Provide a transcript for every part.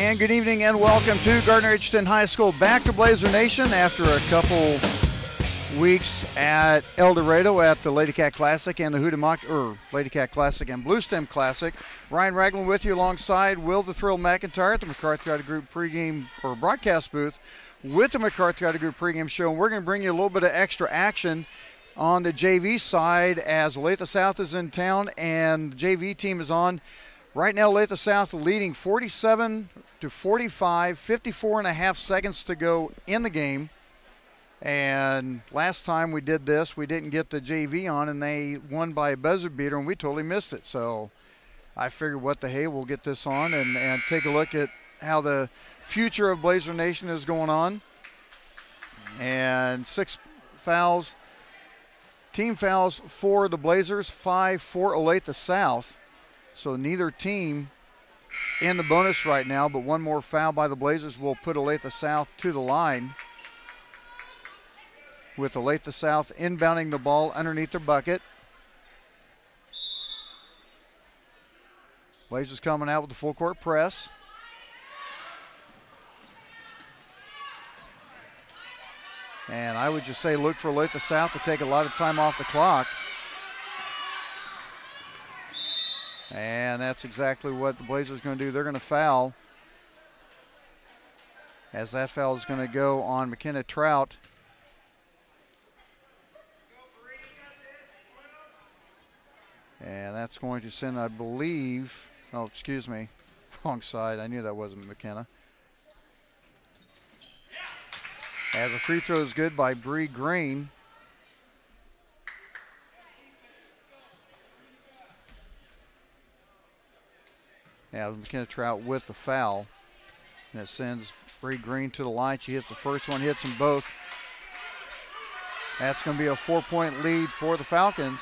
And good evening and welcome to Gardner Edgerton High School. Back to Blazer Nation after a couple weeks at El Dorado at the Lady Cat Classic and the Lady Cat Classic and Blue Stem Classic. Ryan Ragland with you alongside Will the Thrill McIntyre at the McCarthy Auto Group pregame or broadcast booth with the McCarthy Auto Group pregame show. And we're going to bring you a little bit of extra action on the JV side as Olathe South is in town and the JV team is on. Right now, Olathe South leading 47-45, 54 and a half seconds to go in the game. And last time we did this, we didn't get the JV on, and they won by a buzzer beater, and we totally missed it. So I figured, what the hey, we'll get this on and take a look at how the future of Blazer Nation is going on. And 6 fouls, team fouls for the Blazers, 5 for Olathe South. So neither team in the bonus right now, but one more foul by the Blazers will put Olathe South to the line. With Olathe South inbounding the ball underneath their bucket. Blazers coming out with the full court press. And I would just say look for Olathe South to take a lot of time off the clock. And that's exactly what the Blazers are going to do. They're going to foul. As that foul is going to go on McKenna Trout. And that's going to send, I believe, oh, excuse me, wrong side. I knew that wasn't McKenna. As a free throw is good by Bree Green. Yeah, McKenna Trout with the foul. And it sends Bree Green to the line. She hits the first one, hits them both. That's going to be a 4-point lead for the Falcons.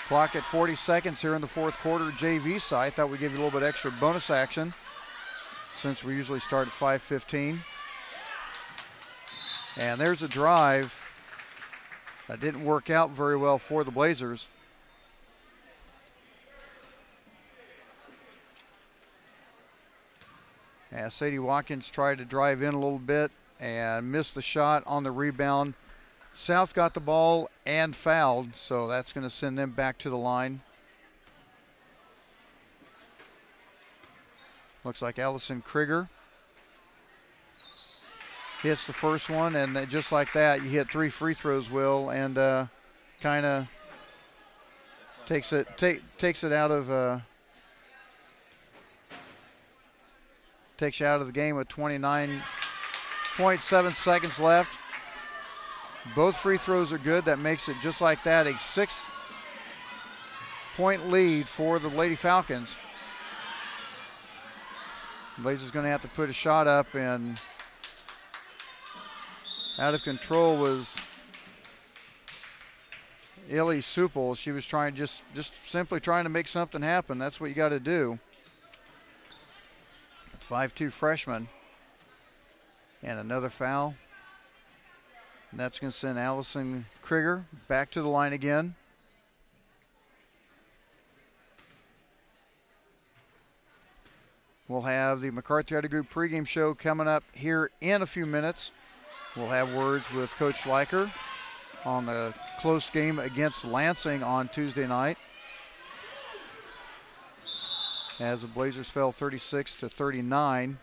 Clock at 40 seconds here in the fourth quarter. JV side. Thought we'd give you a little bit extra bonus action since we usually start at 5:15. And there's a drive that didn't work out very well for the Blazers. As Sadie Watkins tried to drive in a little bit and missed the shot on the rebound. South got the ball and fouled, so that's going to send them back to the line. Looks like Allison Krieger hits the first one, and just like that, you hit 3 free throws, Will, and kind of takes it out of takes you out of the game with 29.7 seconds left. Both free throws are good. That makes it just like that a 6-point lead for the Lady Falcons. Blazers going to have to put a shot up, and out of control was Illy Supel. She was trying just simply trying to make something happen. That's what you got to do. 5'2" freshman. And another foul. And that's going to send Allison Krieger back to the line again. We'll have the McCarthy Auto Group pregame show coming up here in a few minutes. We'll have words with Coach Leiker on the close game against Lansing on Tuesday night. As the Blazers fell 36-39.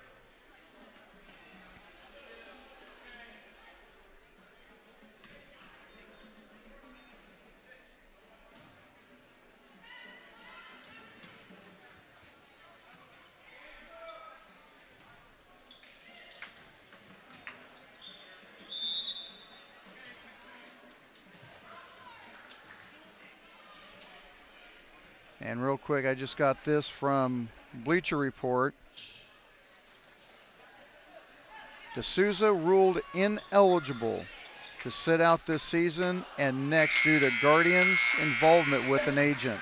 And real quick, I just got this from Bleacher Report. D'Souza ruled ineligible to sit out this season and next due to Guardians' involvement with an agent.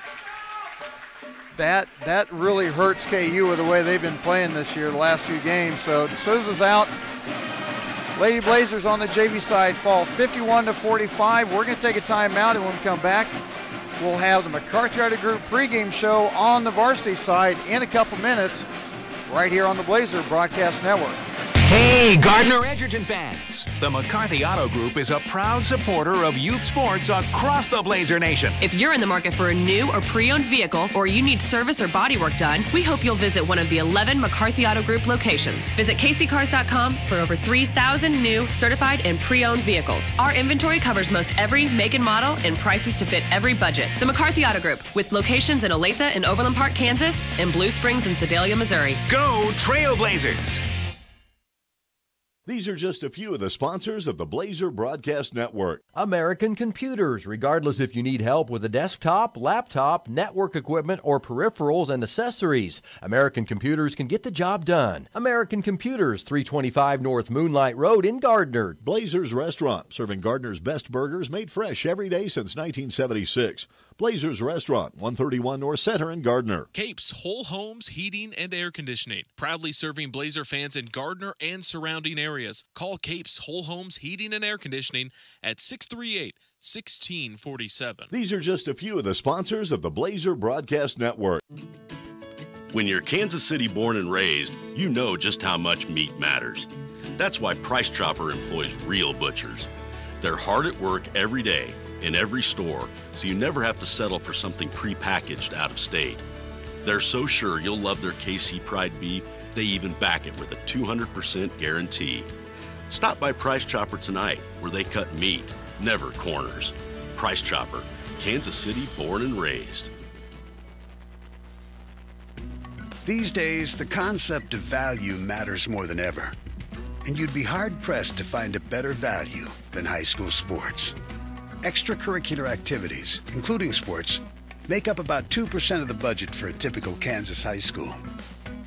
That really hurts KU with the way they've been playing this year, the last few games. So D'Souza's out. Lady Blazers on the JV side fall 51-45. We're going to take a timeout, and when we come back, we'll have the McCarthy Auto Group pregame show on the varsity side in a couple minutes. right here on the Blazer Broadcast Network. Hey, Gardner Edgerton fans! The McCarthy Auto Group is a proud supporter of youth sports across the Blazer Nation. If you're in the market for a new or pre-owned vehicle, or you need service or body work done, we hope you'll visit one of the 11 McCarthy Auto Group locations. Visit kccars.com for over 3,000 new, certified, and pre-owned vehicles. Our inventory covers most every make and model and prices to fit every budget. The McCarthy Auto Group, with locations in Olathe and Overland Park, Kansas, and Blue Springs and Sedalia, Missouri. Go Trailblazers! These are just a few of the sponsors of the Blazer Broadcast Network. American Computers. Regardless if you need help with a desktop, laptop, network equipment, or peripherals and accessories, American Computers can get the job done. American Computers, 325 North Moonlight Road in Gardner. Blazer's Restaurant, serving Gardner's best burgers made fresh every day since 1976. Blazer's Restaurant, 131 North Center in Gardner. Capes Whole Homes Heating and Air Conditioning, proudly serving Blazer fans in Gardner and surrounding areas. Call Capes Whole Homes Heating and Air Conditioning at 638-1647. These are just a few of the sponsors of the Blazer Broadcast Network. When you're Kansas City born and raised, you know just how much meat matters. That's why Price Chopper employs real butchers. They're hard at work every day in every store, so you never have to settle for something prepackaged out of state. They're so sure you'll love their KC Pride beef, they even back it with a 200% guarantee. Stop by Price Chopper tonight, where they cut meat, never corners. Price Chopper, Kansas City born and raised. These days, the concept of value matters more than ever. And you'd be hard-pressed to find a better value than high school sports. Extracurricular activities, including sports, make up about 2% of the budget for a typical Kansas high school.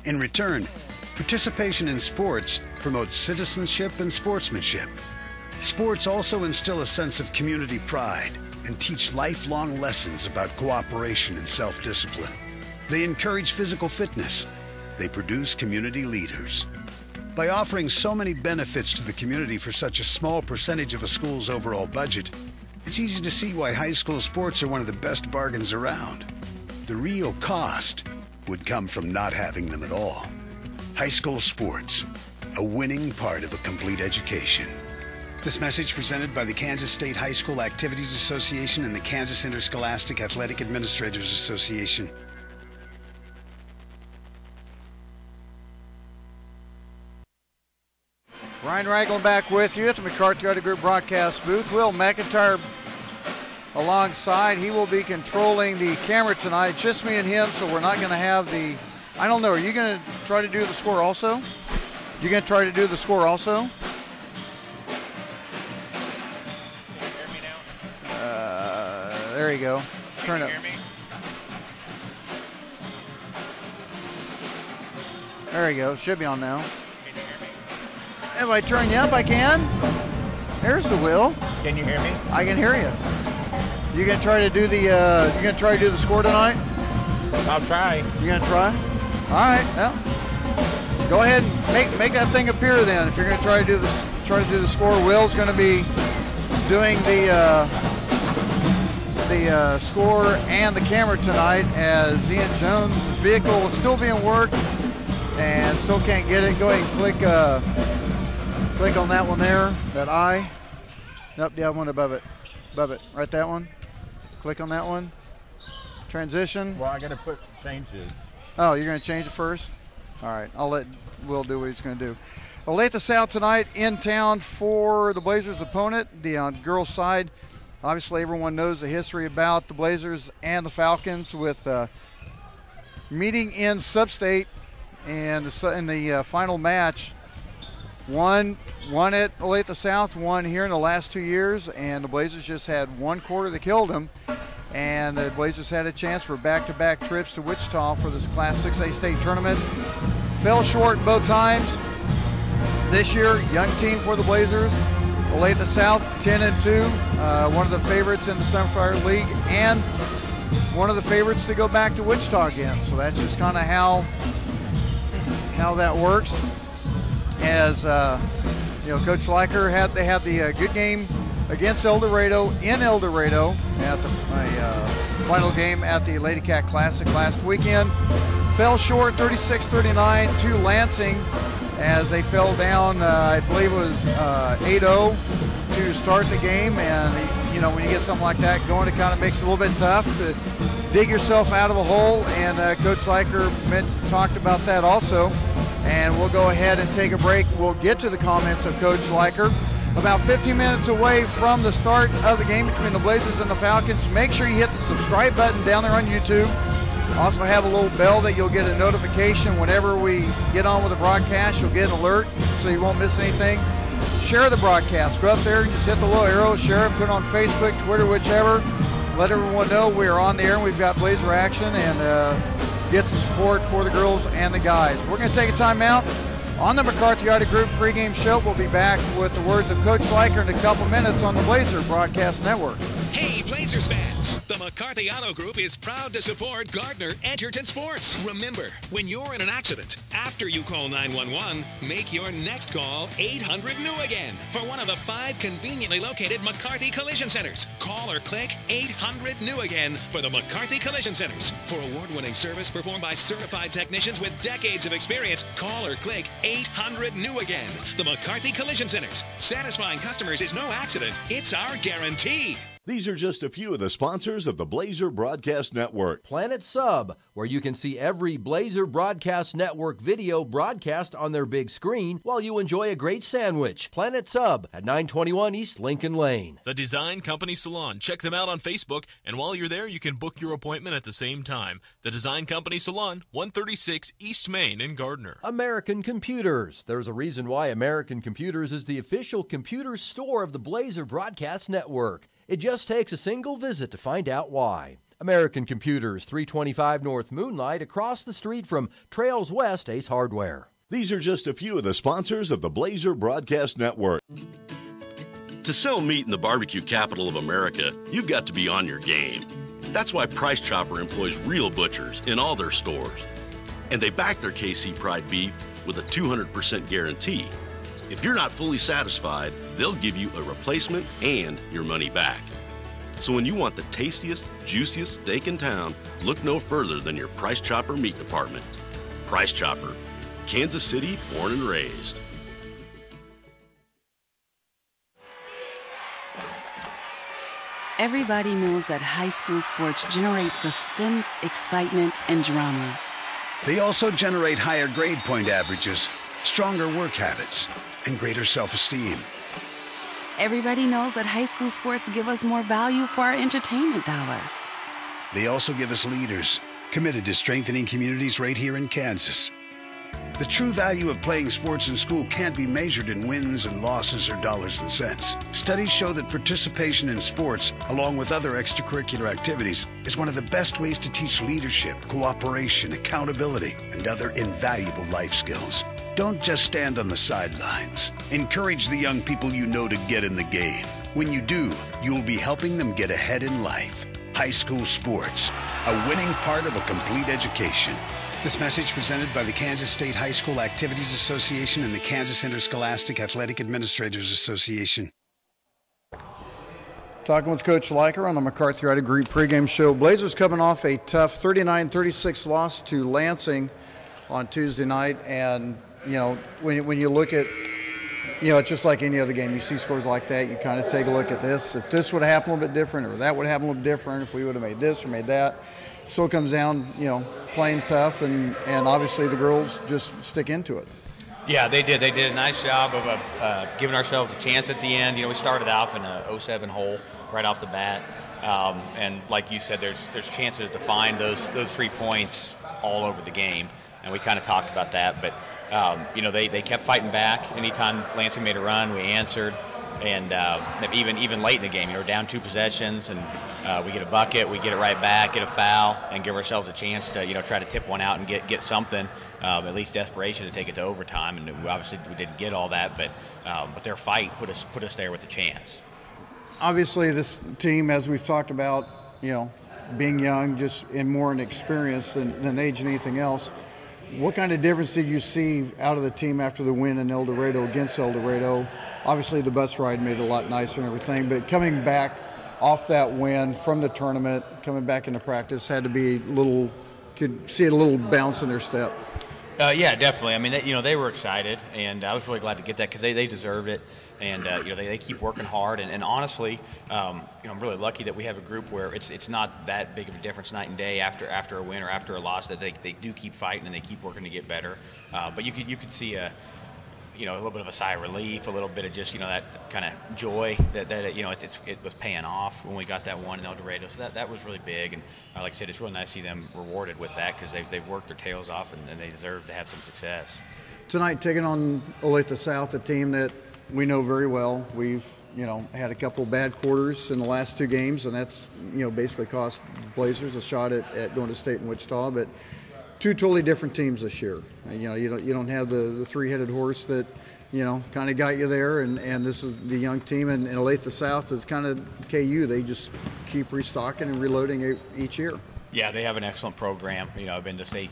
In return, participation in sports promotes citizenship and sportsmanship. Sports also instill a sense of community pride and teach lifelong lessons about cooperation and self-discipline. They encourage physical fitness. They produce community leaders. By offering so many benefits to the community for such a small percentage of a school's overall budget, it's easy to see why high school sports are one of the best bargains around. The real cost would come from not having them at all. High school sports, a winning part of a complete education. This message presented by the Kansas State High School Activities Association and the Kansas Interscholastic Athletic Administrators Association. Ryan Ragland back with you at the McCarthy Auto Group broadcast booth. Will McIntyre alongside. He will be controlling the camera tonight. Just me and him, so we're not going to have the... I don't know. Are you going to try to do the score also? You going to try to do the score also? Can you hear me now? There you go. Turn up. Can you hear me? There you go. Should be on now. Can you hear me? If I turn you up, I can. There's the Will. Can you hear me? I can hear you. You gonna try to do the? You gonna try to do the score tonight? I'll try. You gonna try? All right. Well, go ahead and make that thing appear then. If you're gonna try to do this, try to do the score. Will's gonna be doing the score and the camera tonight, as Ian Jones' vehicle is still being worked and still can't get it. Go ahead and click on that one there, that eye. Nope, the other one above it. Right, that one. Click on that one. Transition. Well, I got to changes. Oh, you're going to change it first? All right, I'll let Will do what he's going to do. Olathe South tonight in town for the Blazers' opponent, the girls' side. Obviously, everyone knows the history about the Blazers and the Falcons with meeting in Sub-State and in the final match. One at Olathe South, one here in the last 2 years, and the Blazers just had one quarter that killed them. And the Blazers had a chance for back-to-back trips to Wichita for this Class 6A state tournament. Fell short both times. This year, young team for the Blazers. Olathe South, 10-2, one of the favorites in the Sunfire League, and one of the favorites to go back to Wichita again. So that's just kind of how that works. As Coach Leiker had the good game against El Dorado in El Dorado at the final game at the Lady Cat Classic last weekend. Fell short 36-39 to Lansing as they fell down, I believe it was 8-0 to start the game. And, you know, when you get something like that going, it kind of makes it a little bit tough to dig yourself out of a hole. And Coach Sliker talked about that also. And we'll go ahead and take a break. We'll get to the comments of Coach Sliker. About 15 minutes away from the start of the game between the Blazers and the Falcons. Make sure you hit the subscribe button down there on YouTube. Also have a little bell that you'll get a notification whenever we get on with the broadcast. You'll get an alert so you won't miss anything. Share the broadcast. Go up there and just hit the little arrow, share it, put it on Facebook, Twitter, whichever. Let everyone know we are on the air and we've got Blazer action, and get some support for the girls and the guys. We're going to take a timeout on the McCarthy Auto Group pregame show. We'll be back with the words of Coach Sliker in a couple minutes on the Blazer Broadcast Network. Hey, Blazers fans! The McCarthy Auto Group is proud to support Gardner Edgerton Sports. Remember, when you're in an accident, after you call 911, make your next call 800-NEW-AGAIN for one of the 5 conveniently located McCarthy Collision Centers. Call or click 800-NEW-AGAIN for the McCarthy Collision Centers. For award-winning service performed by certified technicians with decades of experience, call or click 800-NEW-AGAIN. The McCarthy Collision Centers. Satisfying customers is no accident. It's our guarantee. These are just a few of the sponsors of the Blazer Broadcast Network. Planet Sub, where you can see every Blazer Broadcast Network video broadcast on their big screen while you enjoy a great sandwich. Planet Sub at 921 East Lincoln Lane. The Design Company Salon. Check them out on Facebook, and while you're there, you can book your appointment at the same time. The Design Company Salon, 136 East Main in Gardner. American Computers. There's a reason why American Computers is the official computer store of the Blazer Broadcast Network. It just takes a single visit to find out why. American Computers, 325 North Moonlight, across the street from Trails West Ace Hardware. These are just a few of the sponsors of the Blazer Broadcast Network. To sell meat in the barbecue capital of America, you've got to be on your game. That's why Price Chopper employs real butchers in all their stores. And they back their KC Pride beef with a 200% guarantee. If you're not fully satisfied, they'll give you a replacement and your money back. So when you want the tastiest, juiciest steak in town, look no further than your Price Chopper meat department. Price Chopper, Kansas City, born and raised. Everybody knows that high school sports generate suspense, excitement, and drama. They also generate higher grade point averages, stronger work habits, and greater self-esteem. Everybody knows that high school sports give us more value for our entertainment dollar. They also give us leaders committed to strengthening communities right here in Kansas. The true value of playing sports in school can't be measured in wins and losses or dollars and cents. Studies show that participation in sports, along with other extracurricular activities, is one of the best ways to teach leadership, cooperation, accountability, and other invaluable life skills. Don't just stand on the sidelines. Encourage the young people you know to get in the game. When you do, you'll be helping them get ahead in life. High school sports, a winning part of a complete education. This message presented by the Kansas State High School Activities Association and the Kansas Interscholastic Athletic Administrators Association. Talking with Coach Sliker on the McCarthy Auto Group pregame show. Blazers coming off a tough 39-36 loss to Lansing on Tuesday night, and you know, when you look at, you know, it's just like any other game. You see scores like that, you kind of take a look at this. If this would have happened a little bit different, or that would have happened a little different, if we would have made this or made that. So it comes down, you know, playing tough, and obviously the girls just stick into it. Yeah, they did. They did a nice job of giving ourselves a chance at the end. You know, we started off in a 0-7 hole right off the bat, and like you said, there's chances to find those 3 points all over the game, and we kind of talked about that, but. You know, they kept fighting back. Anytime Lansing made a run, we answered. And even late in the game, you know, we're down 2 possessions, and we get a bucket, we get it right back, get a foul, and give ourselves a chance to, you know, try to tip one out and get something, at least desperation to take it to overtime. And we didn't get all that, but their fight put us there with a chance. Obviously, this team, as we've talked about, you know, being young, just in more in experience than age and anything else. What kind of difference did you see out of the team after the win in El Dorado against El Dorado? Obviously, the bus ride made it a lot nicer and everything, but coming back off that win from the tournament, coming back into practice, had to be could see a little bounce in their step. Yeah, definitely. I mean, they were excited, and I was really glad to get that because they deserved it. And they keep working hard, and honestly, I'm really lucky that we have a group where it's not that big of a difference night and day after a win or after a loss, that they do keep fighting and they keep working to get better. But you could see a little bit of a sigh of relief, a little bit of just that kind of joy that it was paying off when we got that one in El Dorado. So that was really big, and like I said, it's really nice to see them rewarded with that because they've worked their tails off and they deserve to have some success. Tonight, taking on Olathe South, a team that we know very well. We've, had a couple of bad quarters in the last 2 games, and that's, basically cost the Blazers a shot at going to state in Wichita. But 2 totally different teams this year. You don't have the 3-headed horse that, kind of got you there, and this is the young team in Olathe South. It's kind of KU. They just keep restocking and reloading each year. Yeah, they have an excellent program. I've been to state,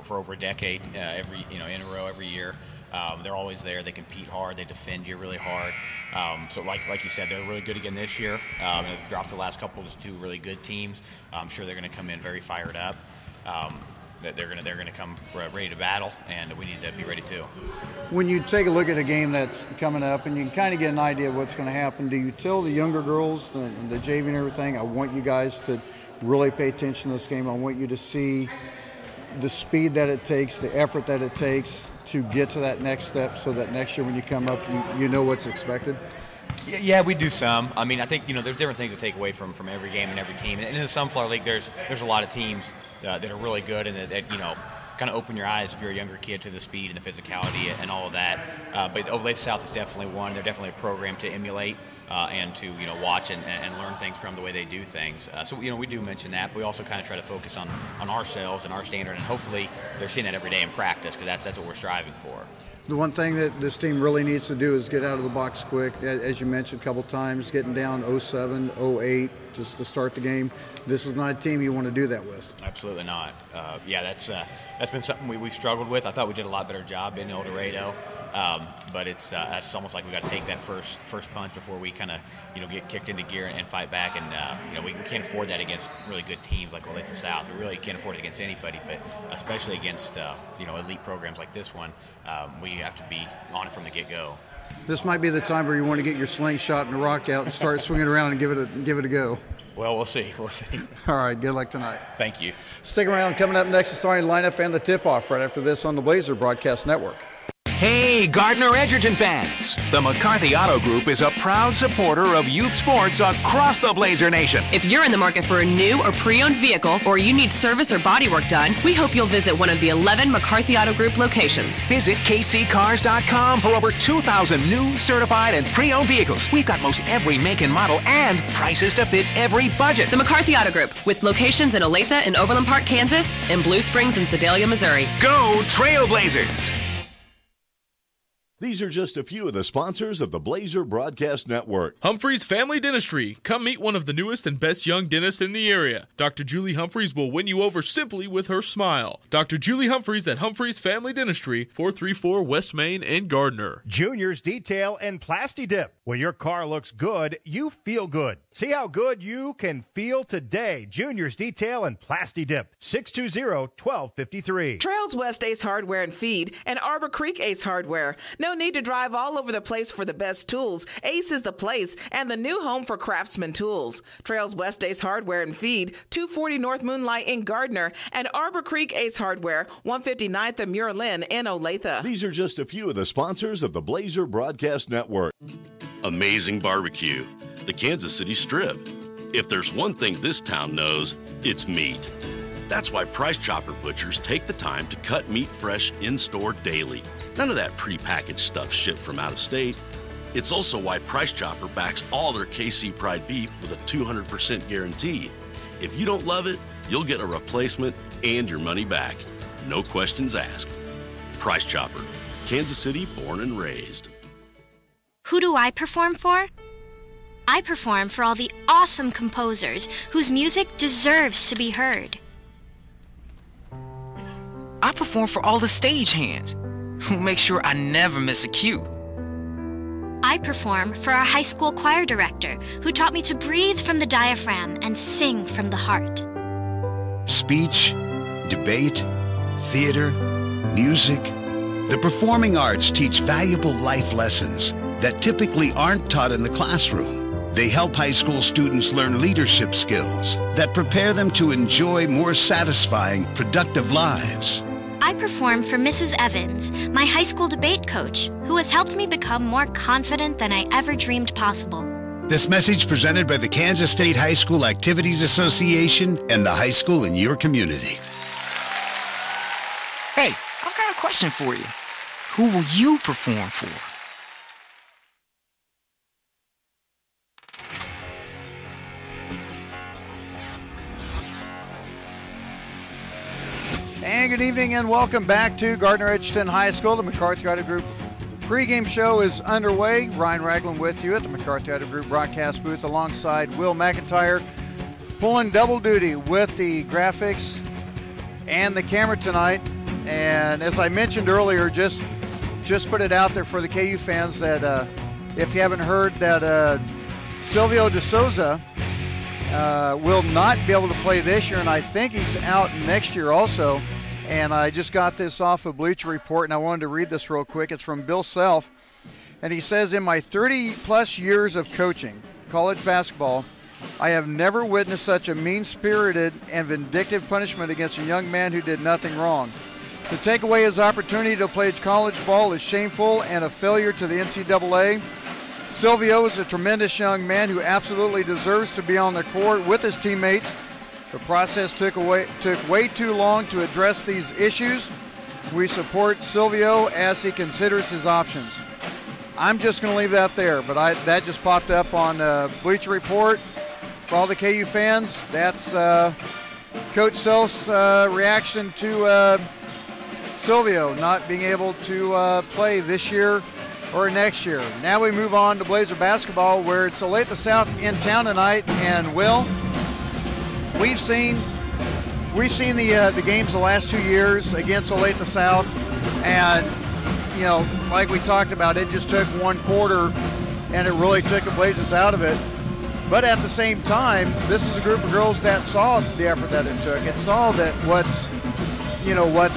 for over a decade, in a row every year. They're always there. They compete hard. They defend you really hard. So like you said, they're really good again this year. They've dropped the last couple to 2 really good teams. I'm sure they're going to come in very fired up. They're going to come ready to battle, and we need to be ready too. When you take a look at a game that's coming up, and you can kind of get an idea of what's going to happen, do you tell the younger girls, the JV and everything, I want you guys to really pay attention to this game. I want you to see the speed that it takes, the effort that it takes to get to that next step, so that next year when you come up, you know what's expected? Yeah, we do some. I mean, I think, there's different things to take away from every game and every team. And in the Sunflower League, there's a lot of teams that are really good and that kind of open your eyes if you're a younger kid to the speed and the physicality and all of that. But Olathe South is definitely one. They're definitely a program to emulate and to watch and learn things from the way they do things. So we do mention that, but we also kind of try to focus on ourselves and our standard, and hopefully they're seeing that every day in practice because that's what we're striving for. The one thing that this team really needs to do is get out of the box quick. As you mentioned a couple times, getting down 0-7, 0-8 just to start the game. This is not a team you want to do that with. Absolutely not. That's been something we've struggled with. I thought we did a lot better job in El Dorado, but it's almost like we got to take that first punch before we kind of get kicked into gear and fight back. And we can't afford that against really good teams like Olathe South. We really can't afford it against anybody, but especially against elite programs like this one. We have to be on it from the get-go. This might be the time where you want to get your slingshot and a rock out and start swinging around and give it a go. Well, we'll see. All right, good luck tonight. Thank you. Stick around. Coming up next, the starting lineup and the tip-off right after this on the Blazer Broadcast Network. Hey, Gardner Edgerton fans! The McCarthy Auto Group is a proud supporter of youth sports across the Blazer Nation. If you're in the market for a new or pre-owned vehicle, or you need service or body work done, we hope you'll visit one of the 11 McCarthy Auto Group locations. Visit kccars.com for over 2,000 new, certified, and pre-owned vehicles. We've got most every make and model and prices to fit every budget. The McCarthy Auto Group, with locations in Olathe and Overland Park, Kansas, and Blue Springs and Sedalia, Missouri. Go Trailblazers! These are just a few of the sponsors of the Blazer Broadcast Network. Humphreys Family Dentistry. Come meet one of the newest and best young dentists in the area. Dr. Julie Humphreys will win you over simply with her smile. Dr. Julie Humphreys at Humphreys Family Dentistry, 434 West Main in Gardner. Junior's Detail and Plasti Dip. When your car looks good, you feel good. See how good you can feel today. Junior's Detail and Plasti Dip, 620-1253. Trails West Ace Hardware and Feed and Arbor Creek Ace Hardware. No need to drive all over the place for the best tools. Ace is the place and the new home for Craftsman tools. Trails West Ace Hardware and Feed, 240 North Moonlight in Gardner, and Arbor Creek Ace Hardware, 159th and Muir Lynn in Olathe. These are just a few of the sponsors of the Blazer Broadcast Network. Amazing barbecue. The Kansas City Strip. If there's one thing this town knows, it's meat. That's why Price Chopper Butchers take the time to cut meat fresh in-store daily. None of that prepackaged stuff shipped from out of state. It's also why Price Chopper backs all their KC Pride beef with a 200% guarantee. If you don't love it, you'll get a replacement and your money back. No questions asked. Price Chopper. Kansas City born and raised. Who do I perform for? I perform for all the awesome composers whose music deserves to be heard. I perform for all the stagehands who make sure I never miss a cue. I I perform for our high school choir director, who taught me to breathe from the diaphragm and sing from the heart. Speech, debate, theater, music. The performing arts teach valuable life lessons that typically aren't taught in the classroom. They help high school students learn leadership skills that prepare them to enjoy more satisfying, productive lives. I perform for Mrs. Evans, my high school debate coach, who has helped me become more confident than I ever dreamed possible. This message presented by the Kansas State High School Activities Association and the high school in your community. Hey, I've got a question for you. Who will you perform for? And good evening and welcome back to Gardner Edgerton High School. The McCarthy Auto Group pregame show is underway. Ryan Ragland with you at the McCarthy Auto Group broadcast booth alongside Will McIntyre, pulling double duty with the graphics and the camera tonight. And as I mentioned earlier, just put it out there for the KU fans that if you haven't heard that Silvio De Souza will not be able to play this year, and I think he's out next year also. And I just got this off of Bleacher Report, and I wanted to read this real quick. It's from Bill Self, and he says, in my 30-plus years of coaching college basketball, I have never witnessed such a mean-spirited and vindictive punishment against a young man who did nothing wrong. To take away his opportunity to play college ball is shameful and a failure to the NCAA. Silvio is a tremendous young man who absolutely deserves to be on the court with his teammates. The process took way too long to address these issues. We support Silvio as he considers his options. I'm just going to leave that there, but that just popped up on Bleacher Report. For all the KU fans, that's Coach Self's reaction to Silvio not being able to play this year or next year. Now we move on to Blazer basketball, where it's Olathe South in town tonight, and Will, we've seen the games the last 2 years against Olathe South, and like we talked about, it just took one quarter, and it really took the Blazers out of it. But at the same time, this is a group of girls that saw the effort that it took. It saw that what's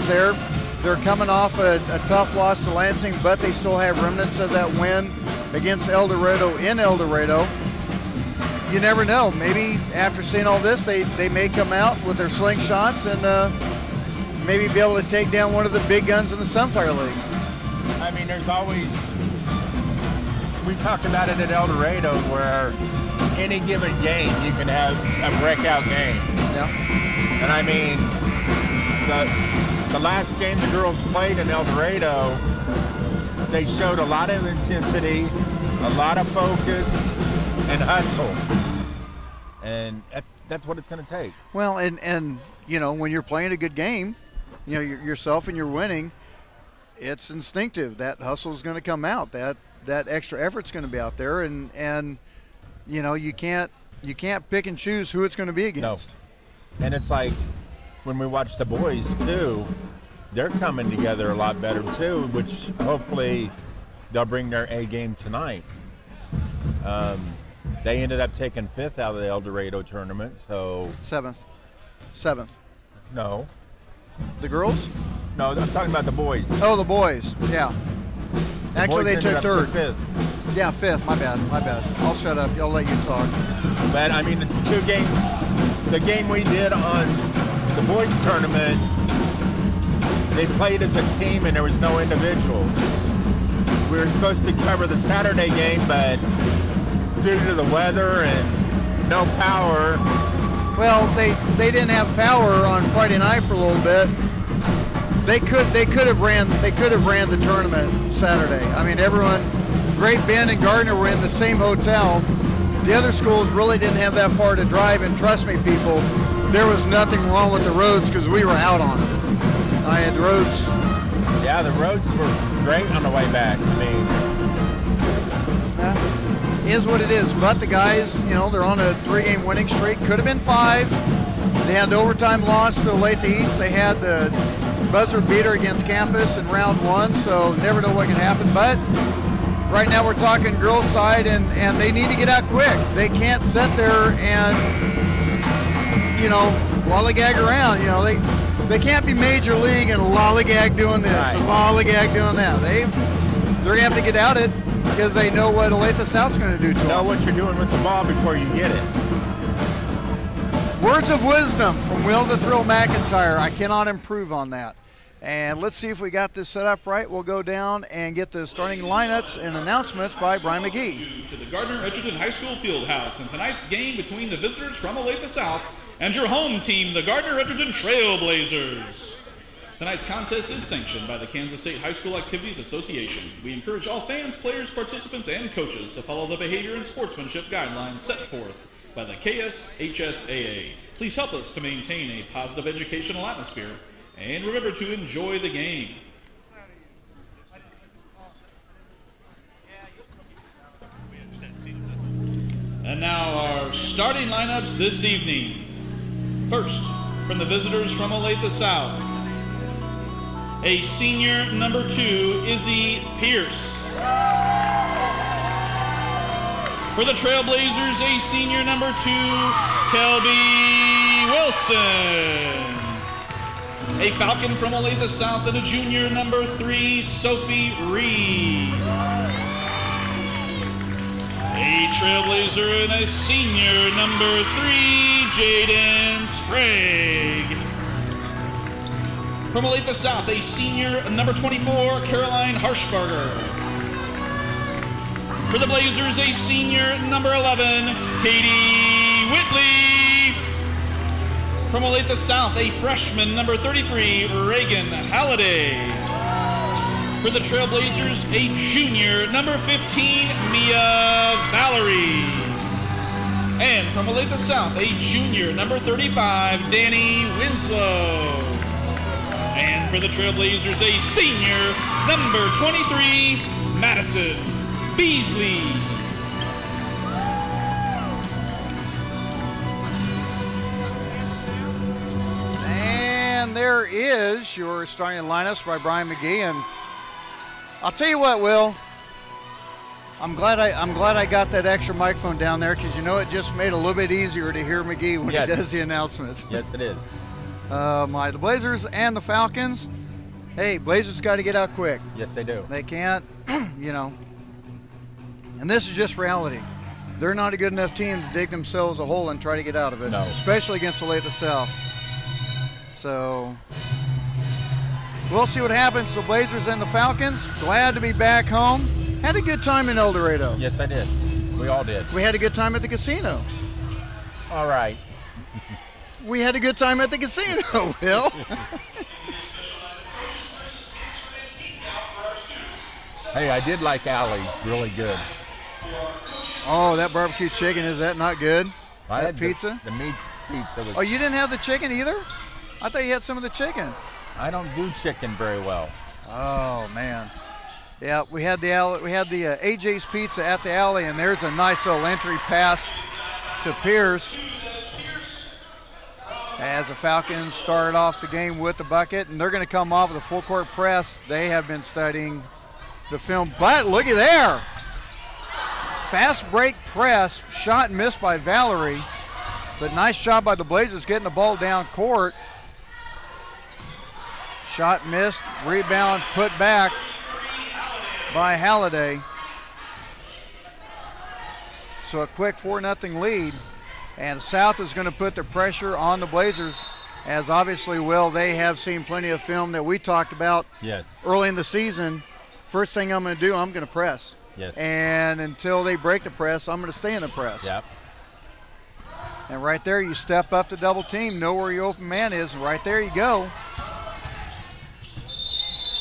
there. They're coming off a tough loss to Lansing, but they still have remnants of that win against El Dorado in El Dorado. You never know. Maybe after seeing all this, they may come out with their slingshots and maybe be able to take down one of the big guns in the Sunfire League. I mean, there's always, we talked about it at El Dorado, where any given game you can have a breakout game. Yeah. And I mean, the last game the girls played in El Dorado, they showed a lot of intensity, a lot of focus, and hustle. And that's what it's going to take. Well, and when you're playing a good game, yourself and you're winning, it's instinctive. That hustle is going to come out. That extra effort's going to be out there, and you can't pick and choose who it's going to be against. No. And it's like when we watch the boys too, they're coming together a lot better too, which hopefully they'll bring their A game tonight. They ended up taking 5th out of the El Dorado tournament, so 7th. No. The girls? No, I'm talking about the boys. Oh, the boys. Yeah. Actually, they took 3rd. 5th. Yeah, 5th. My bad. I'll shut up. I'll let you talk. But I mean, the 2 games, the game we did on the boys tournament, they played as a team and there was no individuals. We were supposed to cover the Saturday game, but due to the weather and no power. Well, they didn't have power on Friday night for a little bit. They could have ran the tournament Saturday. I mean, everyone, Great Bend and Gardner were in the same hotel. The other schools really didn't have that far to drive, and trust me, people, there was nothing wrong with the roads because we were out on them. I had the roads. Yeah, the roads were great on the way back. I mean, is what it is. But the guys, they're on a 3-game winning streak. Could have been 5. They had the overtime loss to Olathe East. They had the buzzer beater against Campus in round 1, so never know what can happen. But right now we're talking girls side, and they need to get out quick. They can't sit there and, lollygag around. They can't be major league and lollygag doing this or lollygag doing that. They're going to have to get out it because they know what Olathe South's going to do to them. Know what you're doing with the ball before you get it. Words of wisdom from Will the Thrill McIntyre. I cannot improve on that. And let's see if we got this set up right. We'll go down and get the starting lineups and announcements by Brian McGee. To the Gardner Edgerton High School Fieldhouse in tonight's game between the visitors from Olathe South and your home team, the Gardner Edgerton Trailblazers. Tonight's contest is sanctioned by the Kansas State High School Activities Association. We encourage all fans, players, participants, and coaches to follow the behavior and sportsmanship guidelines set forth by the KSHSAA. Please help us to maintain a positive educational atmosphere and remember to enjoy the game. And now our starting lineups this evening. First, from the visitors from Olathe South, a senior number 2, Izzy Pierce. For the Trailblazers, a senior number 2, Kelby Wilson. A Falcon from Olathe South and a junior number 3, Sophie Reed. A Trailblazer and a senior number 3, Jaden Sprague. From Olathe South, a senior number 24, Caroline Harshbarger. For the Blazers, a senior number 11, Katie Whitley. From Olathe South, a freshman number 33, Reagan Halliday. For the Trailblazers, a junior number 15, Mia Valerie. And from Olathe South, a junior number 35, Danny Winslow. And for the Trailblazers, a senior number 23, Madison Beasley. And there is your starting lineups by Brian McGee. And I'll tell you what, Will, I'm glad I got that extra microphone down there because it just made it a little bit easier to hear McGee when he does the announcements. Yes, it is. The Blazers and the Falcons. Hey, Blazers got to get out quick. Yes, they do. They can't, And this is just reality. They're not a good enough team to dig themselves a hole and try to get out of it. No. Especially against Olathe South. So we'll see what happens to the Blazers and the Falcons. Glad to be back home. Had a good time in El Dorado. Yes, I did. We all did. We had a good time at the casino. All right. We had a good time at the casino, Will. Hey, I did like Allie's. Really good. Oh, that barbecue chicken, is that not good? I that had pizza? The meat pizza was... Oh, you didn't have the chicken either? I thought you had some of the chicken. I don't do chicken very well. Oh, man. Yeah, we had the AJ's Pizza at the alley, and there's a nice little entry pass to Pierce. As the Falcons started off the game with the bucket, and they're going to come off with a full court press. They have been studying the film, but looky there. Fast break press, shot and missed by Valerie, but nice job by the Blazers getting the ball down court. Shot missed, rebound put back by Halliday. So a quick 4-0 lead. And South is going to put the pressure on the Blazers, as obviously, Will, they have seen plenty of film that we talked about early in the season. First thing I'm going to do, I'm going to press. Yes. And until they break the press, I'm going to stay in the press. Yep. And right there, you step up to double team, know where your open man is, and right there you go.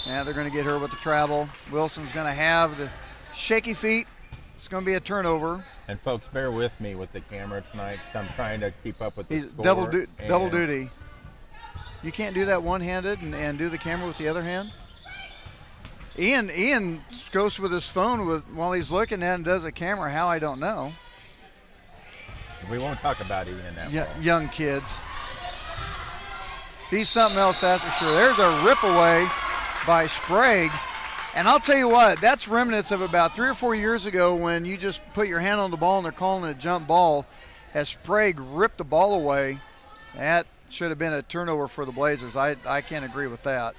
And they're going to get her with the travel. Wilson's going to have the shaky feet. It's going to be a turnover. And folks, bear with me with the camera tonight, because I'm trying to keep up with the score. Double duty. You can't do that one-handed and do the camera with the other hand? Ian goes with his phone while he's looking at it and does a camera. How, I don't know. We won't talk about Ian now. Young kids. He's something else, that's for sure. There's a rip away by Sprague. And I'll tell you what, that's remnants of about 3 or 4 years ago when you just put your hand on the ball and they're calling it a jump ball. As Sprague ripped the ball away, that should have been a turnover for the Blazers. I can't agree with that.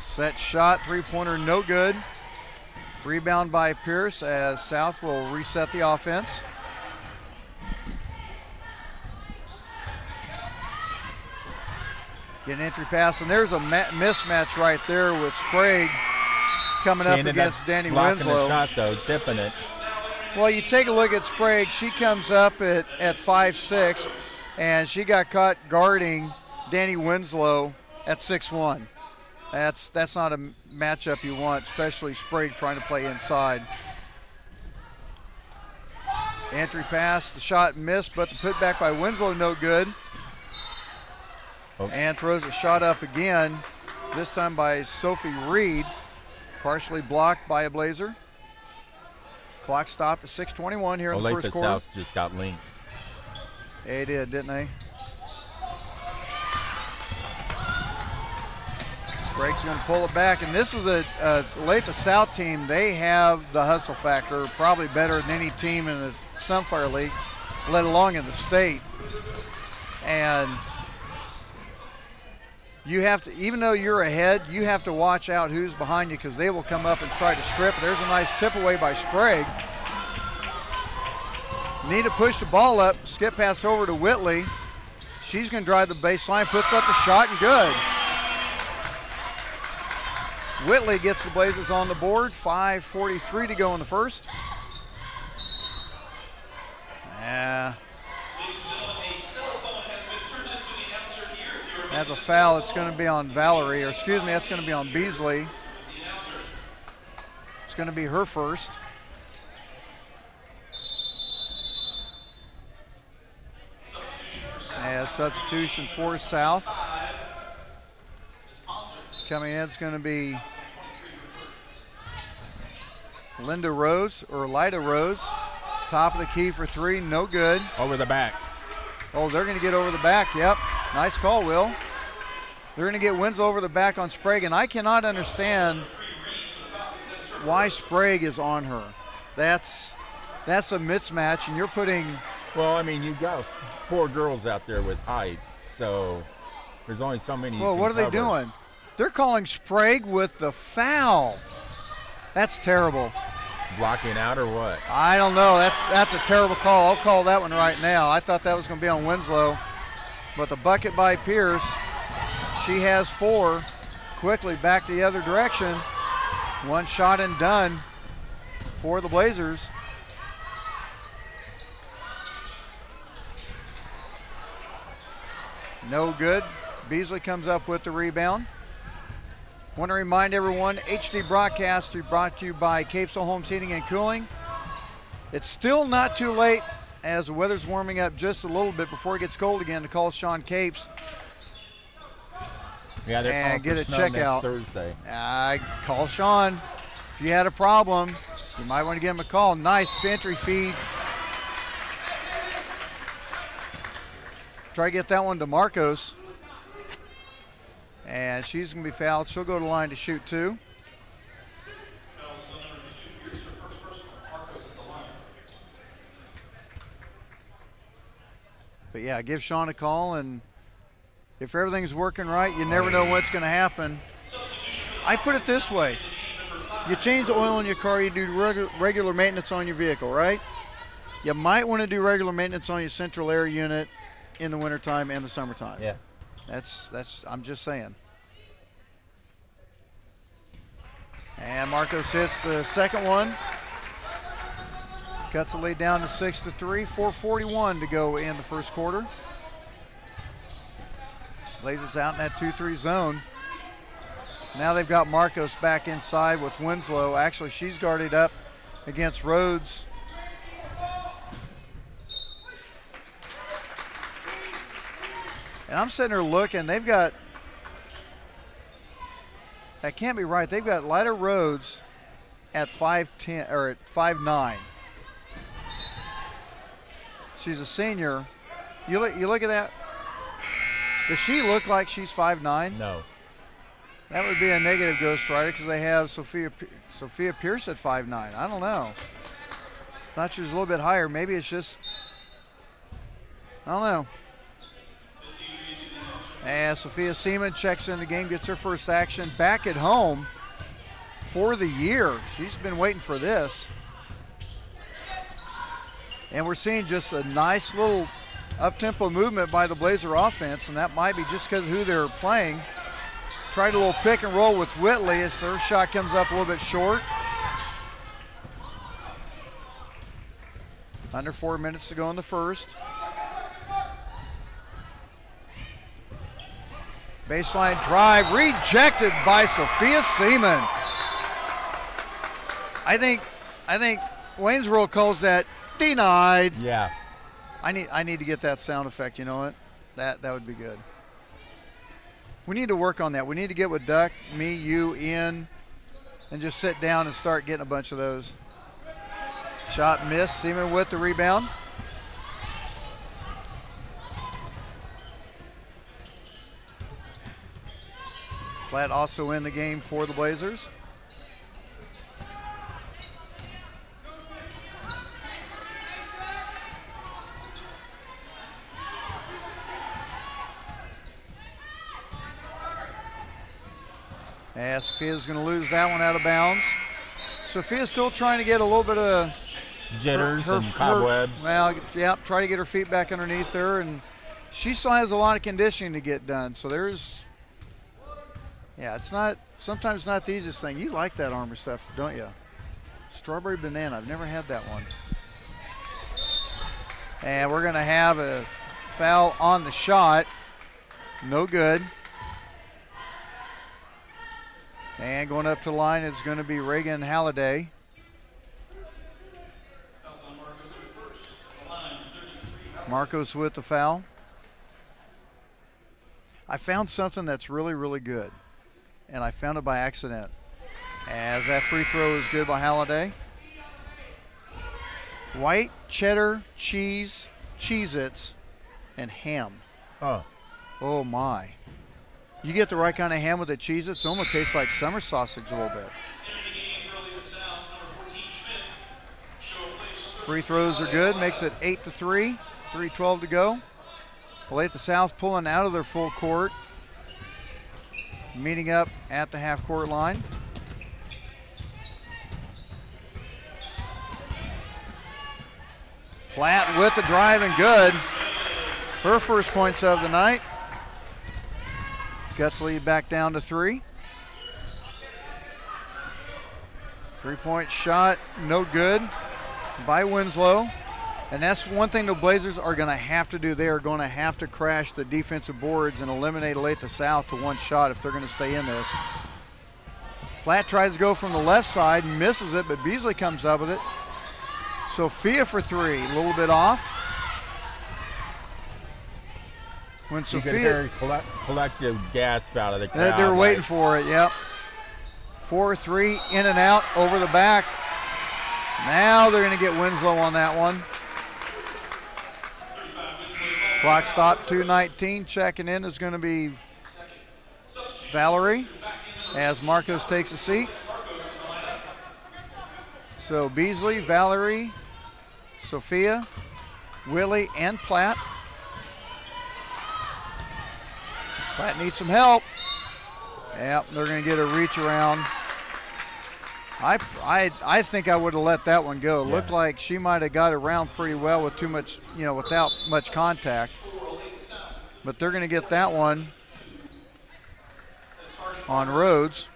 Set shot, three-pointer, no good. Rebound by Pierce as South will reset the offense. Get an entry pass, and there's a mismatch right there with Sprague coming up against Danny Winslow. Blocking the shot, though, tipping it. Well, you take a look at Sprague. She comes up at 5'6", and she got caught guarding Danny Winslow at 6'1". That's not a matchup you want, especially Sprague trying to play inside. Entry pass, the shot missed, but the putback by Winslow no good. And throws a shot up again, this time by Sophie Reed, partially blocked by a Blazer. Clock stopped at 6:21 here in the first quarter. South just got linked. They did, didn't they? Sprague's going to pull it back, and this is a Olathe South team. They have the hustle factor, probably better than any team in the Sunfire League, let alone in the state. And you have to, even though you're ahead, you have to watch out who's behind you because they will come up and try to strip. There's a nice tip away by Sprague. Need to push the ball up, skip pass over to Whitley. She's going to drive the baseline, puts up the shot, and good. Whitley gets the Blazers on the board. 5:43 to go in the first. That's a foul. It's going to be on Valerie, or excuse me, that's going to be on Beasley. It's going to be her first. Substitution for South. Coming in, it's going to be Lida Rose. Top of the key for three, no good. Over the back. Oh, they're going to get over the back, yep. Nice call, Will. They're going to get Winslow over the back on Sprague, and I cannot understand why Sprague is on her. That's a mismatch, and you're putting... Well, I mean, you've got 4 girls out there with height, so there's only so many. Well, what are they doing? They're calling Sprague with the foul. That's terrible. Blocking out or what? I don't know. That's a terrible call. I'll call that one right now. I thought that was going to be on Winslow. But the bucket by Pierce, she has 4. Quickly back the other direction. One shot and done for the Blazers. No good. Beasley comes up with the rebound. Want to remind everyone, HD broadcast is brought to you by Capesville Homes Heating and Cooling. It's still not too late as the weather's warming up just a little bit before it gets cold again to call Sean Capes and get a check out. Thursday. Call Sean. If you had a problem, you might want to give him a call. Nice entry feed. Try to get that one to Marcos. And she's going to be fouled. She'll go to the line to shoot 2. But yeah, give Sean a call, and if everything's working right, you never know what's going to happen. I put it this way. You change the oil in your car, you do regular maintenance on your vehicle, right? You might want to do regular maintenance on your central air unit in the wintertime and the summertime. Yeah. That's I'm just saying. And Marcos hits the second one. Cuts the lead down to 6-3. 4:41 to go in the first quarter. Blazers out in that 2-3 zone. Now they've got Marcos back inside with Winslow. Actually, she's guarded up against Rhodes. And I'm sitting there looking. They've got, that can't be right. They've got Lida Rhodes at 5'10" or at 5'9". She's a senior. You look at that. Does she look like she's 5'9"? No. That would be a negative Ghost Rider because they have Sophia Pierce at 5'9". I don't know. Thought she was a little bit higher. Maybe it's just, I don't know. And Sophia Seaman checks in the game, gets her first action back at home for the year. She's been waiting for this. And we're seeing just a nice little up-tempo movement by the Blazer offense, and that might be just because of who they're playing. Tried a little pick and roll with Whitley as her shot comes up a little bit short. Under 4 minutes to go in the first. Baseline drive rejected by Sophia Seaman. I think Waynesboro calls that denied. Yeah. I need to get that sound effect. You know what? That would be good. We need to work on that. We need to get with Duck, me, you, Ian, and just sit down and start getting a bunch of those. Shot missed. Seaman with the rebound. Platt also in the game for the Blazers. Yeah, Sophia's going to lose that one out of bounds. Sophia's still trying to get a little bit of jitters and cobwebs. Try to get her feet back underneath her, and she still has a lot of conditioning to get done. So it's sometimes not the easiest thing. You like that Armour stuff, don't you? Strawberry banana, I've never had that one. And we're going to have a foul on the shot. No good. And going up to the line, it's going to be Reagan Halliday. Marcos with the foul. I found something that's really, really good, and I found it by accident. As that free throw is good by Halliday. White, cheddar, cheese, Cheez-Its, and ham. Oh my. You get the right kind of ham with the Cheez-Its, it almost tastes like summer sausage a little bit. Free throws are good, makes it 8-3, 3:12 to go. Olathe South pulling out of their full court. Meeting up at the half-court line. Platt with the drive and good. Her first points of the night. Guts lead back down to 3. 3-point shot, no good by Winslow. And that's one thing the Blazers are going to have to do. They are going to have to crash the defensive boards and eliminate Olathe South to one shot if they're going to stay in this. Platt tries to go from the left side, misses it, but Beasley comes up with it. Sophia for 3, a little bit off. When you Sophia, could hear collective gasp out of the crowd. They're waiting for it, yep. 4-3, in and out, over the back. Now they're going to get Winslow on that one. Clock stop, 2:19. Checking in is going to be Valerie as Marcos takes a seat. So Beasley, Valerie, Sophia, Willie, and Platt. Platt needs some help. Yep, they're going to get a reach around. I think I would have let that one go. It looked like she might have got around pretty well with too much, without much contact. But they're going to get that one on Rhodes.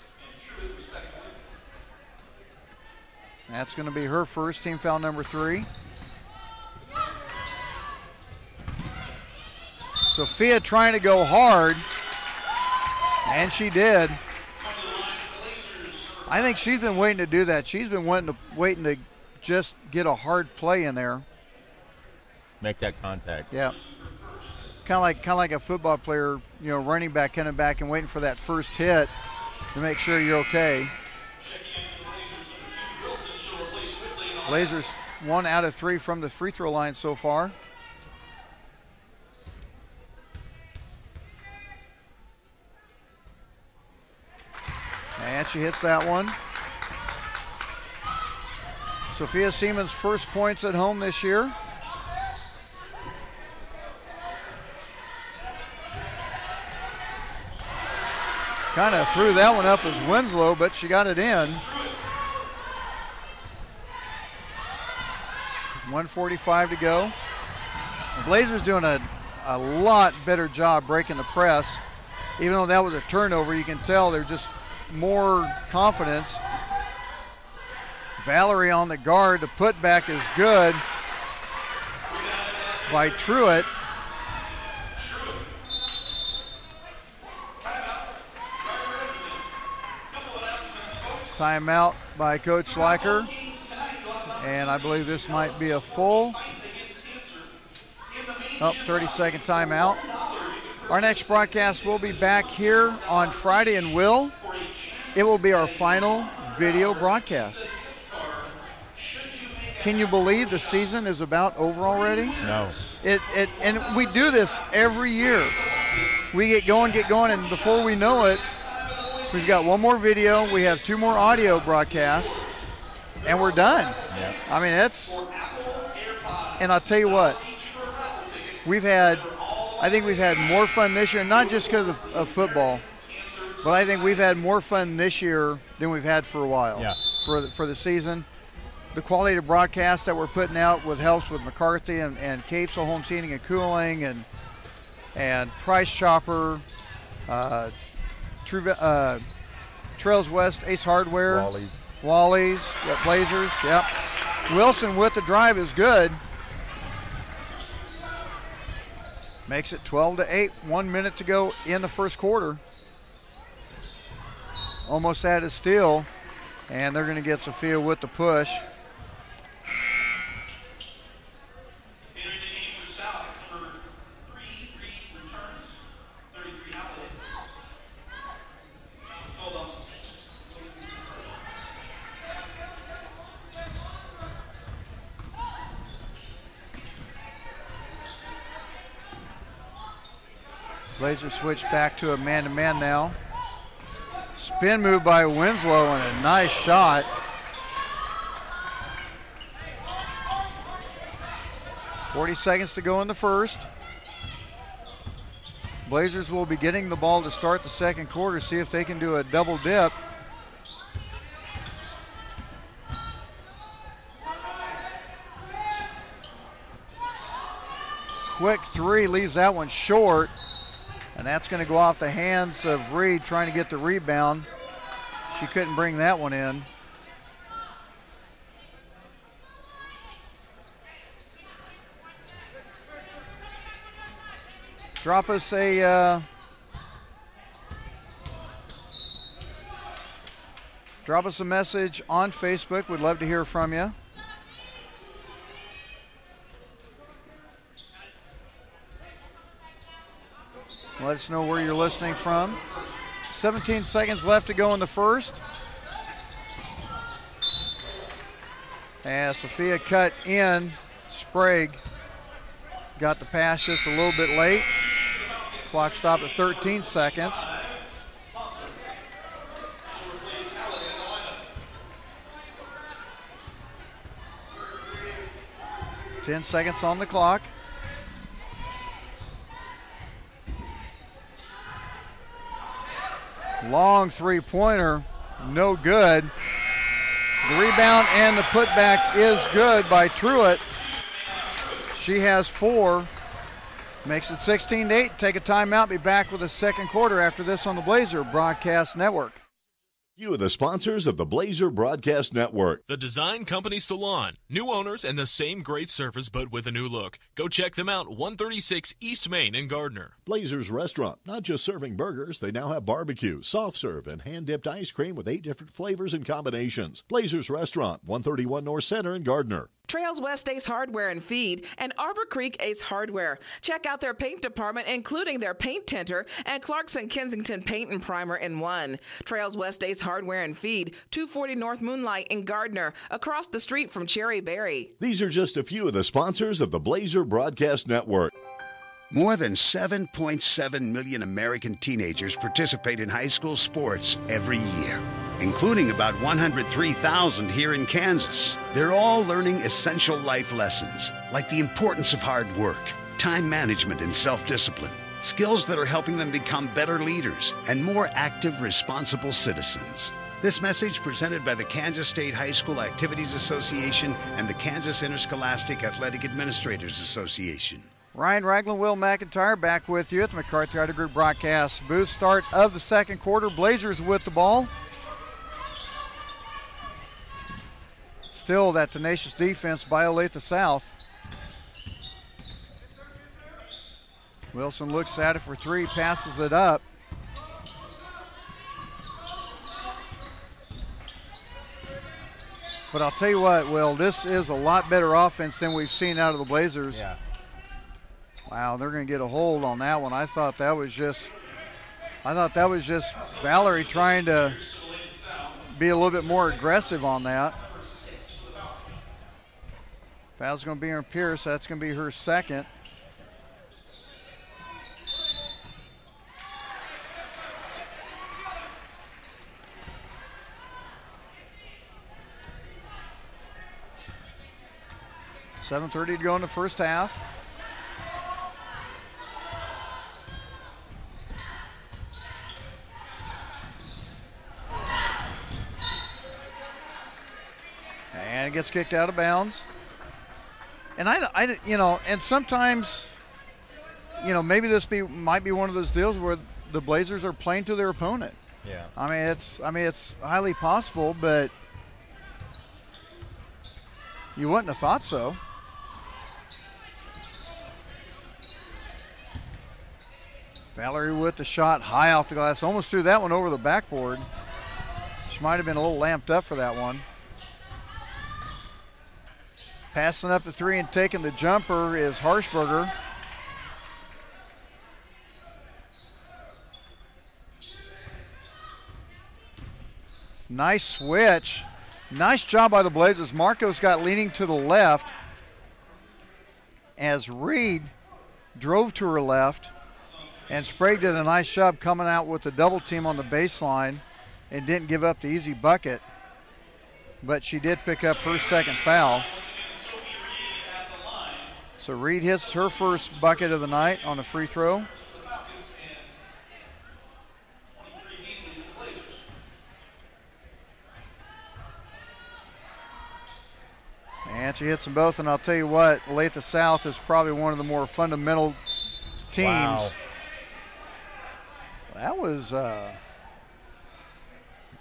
That's going to be her first, team foul number 3. Sophia trying to go hard, and she did. I think she's been waiting to do that. She's been waiting to just get a hard play in there. Make that contact. Yeah. Kind of like a football player, running back, coming back and waiting for that first hit to make sure you're okay. Blazers 1 out of 3 from the free throw line so far. She hits that one. Sophia Siemens' first points at home this year. Kind of threw that one up as Winslow, but she got it in. 1:45 to go. The Blazers doing a lot better job breaking the press. Even though that was a turnover, you can tell they're just more confidence. Valerie on the guard. The putback is good by Truitt. Timeout by Coach Schleicher. And I believe this might be a full. 30-second timeout. Our next broadcast will be back here on Friday, and it will be our final video broadcast. Can you believe the season is about over already? No. And we do this every year. We get going, and before we know it, we've got one more video, we have 2 more audio broadcasts, and we're done. Yep. I mean, and I'll tell you what, I think we've had more fun this year, not just because of football, but I think we've had more fun this year than we've had for a while. Yeah. For the season. The quality of broadcast that we're putting out helps with McCarthy and Capesville Homes Heating and Cooling and Price Chopper, Trails West, Ace Hardware, Wally's, Blazers, yep. Wilson with the drive is good. Makes it 12-8, 1 minute to go in the first quarter. Almost had a steal, and they're going to get Sophia with the push. Blazers switch back to a man-to-man now. Spin move by Winslow and a nice shot. .40 seconds to go in the first. Blazers will be getting the ball to start the second quarter, see if they can do a double dip. Quick three, leaves that one short. And that's going to go off the hands of Reed trying to get the rebound. She couldn't bring that one in. Drop us a message on Facebook. We'd love to hear from you. Let us know where you're listening from. 17 seconds left to go in the first. And Sophia cut in. Sprague got the pass just a little bit late. Clock stopped at 13 seconds. Ten seconds on the clock. Long three-pointer, no good. The rebound and the putback is good by Truitt. She has 4. Makes it 16-8. Take a timeout. Be back with the second quarter after this on the Blazer Broadcast Network. You are the sponsors of the Blazer Broadcast Network. The Design Company Salon. New owners and the same great service, but with a new look. Go check them out, 136 East Main in Gardner. Blazers Restaurant. Not just serving burgers, they now have barbecue, soft serve, and hand-dipped ice cream with 8 different flavors and combinations. Blazers Restaurant, 131 North Center in Gardner. Trails West Ace Hardware and Feed, and Arbor Creek Ace Hardware. Check out their paint department, including their paint tinter and Clarkson Kensington Paint and Primer in one. Trails West Ace Hardware and Feed, 240 North Moonlight in Gardner, across the street from Cherry Berry. These are just a few of the sponsors of the Blazer Broadcast Network. More than 7.7 million American teenagers participate in high school sports every year. including about 103,000 here in Kansas. They're all learning essential life lessons, like the importance of hard work, time management, and self-discipline. Skills that are helping them become better leaders and more active, responsible citizens. This message presented by the Kansas State High School Activities Association and the Kansas Interscholastic Athletic Administrators Association. Ryan Ragland, Will McIntyre back with you at the McCarthy Auto Group broadcast booth. Start of the second quarter. Blazers with the ball. Still that tenacious defense by Olathe South. Wilson looks at it for three, passes it up. But I'll tell you what, Will, this is a lot better offense than we've seen out of the Blazers. Yeah. Wow, they're going to get a hold on that one. I thought that was just Valerie trying to be a little bit more aggressive on that. Foul's going to be on Pierce. That's going to be her second. $7:30 to go in the first half. And it gets kicked out of bounds. And and sometimes, maybe this might be one of those deals where the Blazers are playing to their opponent. Yeah. It's highly possible, but you wouldn't have thought so. Valerie with the shot high off the glass. Almost threw that one over the backboard. She might have been a little lamped up for that one. Passing up the three and taking the jumper is Harshberger. Nice switch. Nice job by the Blazers. Marcos got leaning to the left as Reed drove to her left, and Sprague did a nice job coming out with the double team on the baseline and didn't give up the easy bucket, but she did pick up her second foul. So Reed hits her first bucket of the night on a free throw. And she hits them both, and I'll tell you what, Olathe South is probably one of the more fundamental teams. Wow. That was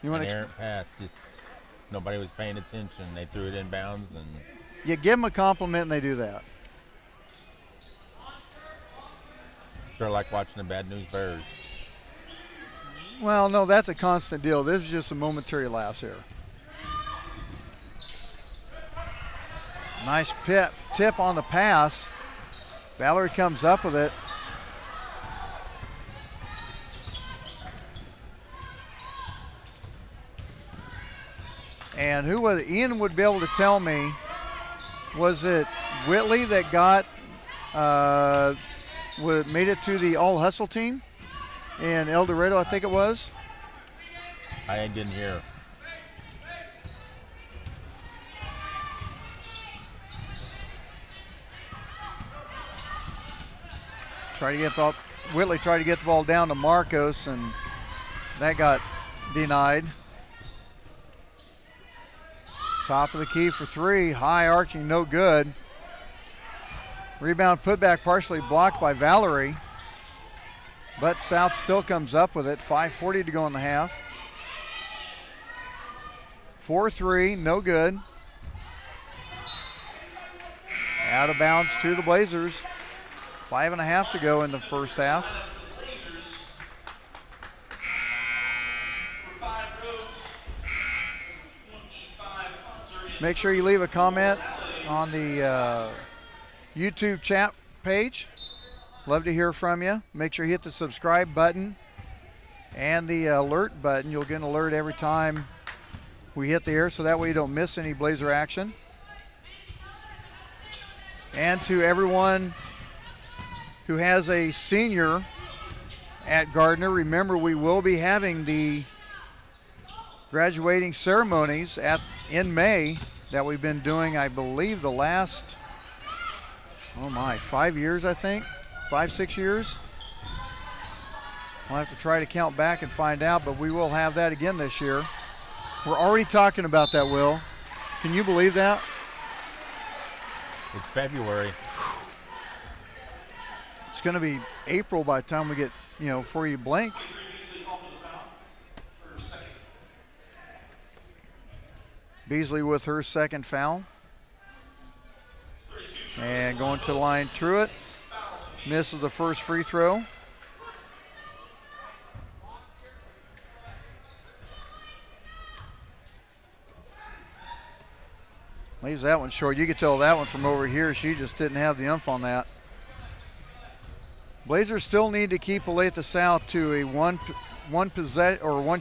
you want an to errant pass. Just nobody was paying attention. They threw it in bounds, and you give them a compliment, and they do that. sort of like watching the Bad News Bears. Well, no, that's a constant deal. This is just a momentary lapse here. Nice tip on the pass. Valerie comes up with it. And who was it? Ian would be able to tell me. Was it Whitley that made it to the all hustle team in El Dorado, I think it was? I didn't hear. Whitley tried to get the ball down to Marcos, and that got denied. Top of the key for three, high arching, no good. Rebound putback partially blocked by Valerie, but South still comes up with it. 5:40 to go in the half. 4-3, no good. Out of bounds to the Blazers. 5.5 to go in the first half. Make sure you leave a comment on the YouTube chat page. Love to hear from you. Make sure you hit the subscribe button and the alert button. You'll get an alert every time we hit the air, so that way you don't miss any Blazer action. And to everyone who has a senior at Gardner, remember we will be having the graduating ceremonies in May that we've been doing, I believe, the last, 5 years, I think. 5-6 years. We'll have to try to count back and find out, but we will have that again this year. We're already talking about that, Will. Can you believe that? It's February. It's going to be April by the time we get, before you blink. Beasley with her second foul. And going to the line, Truitt. Misses the first free throw. Leaves that one short. You could tell that one from over here. She just didn't have the oomph on that. Blazers still need to keep Olathe South to a one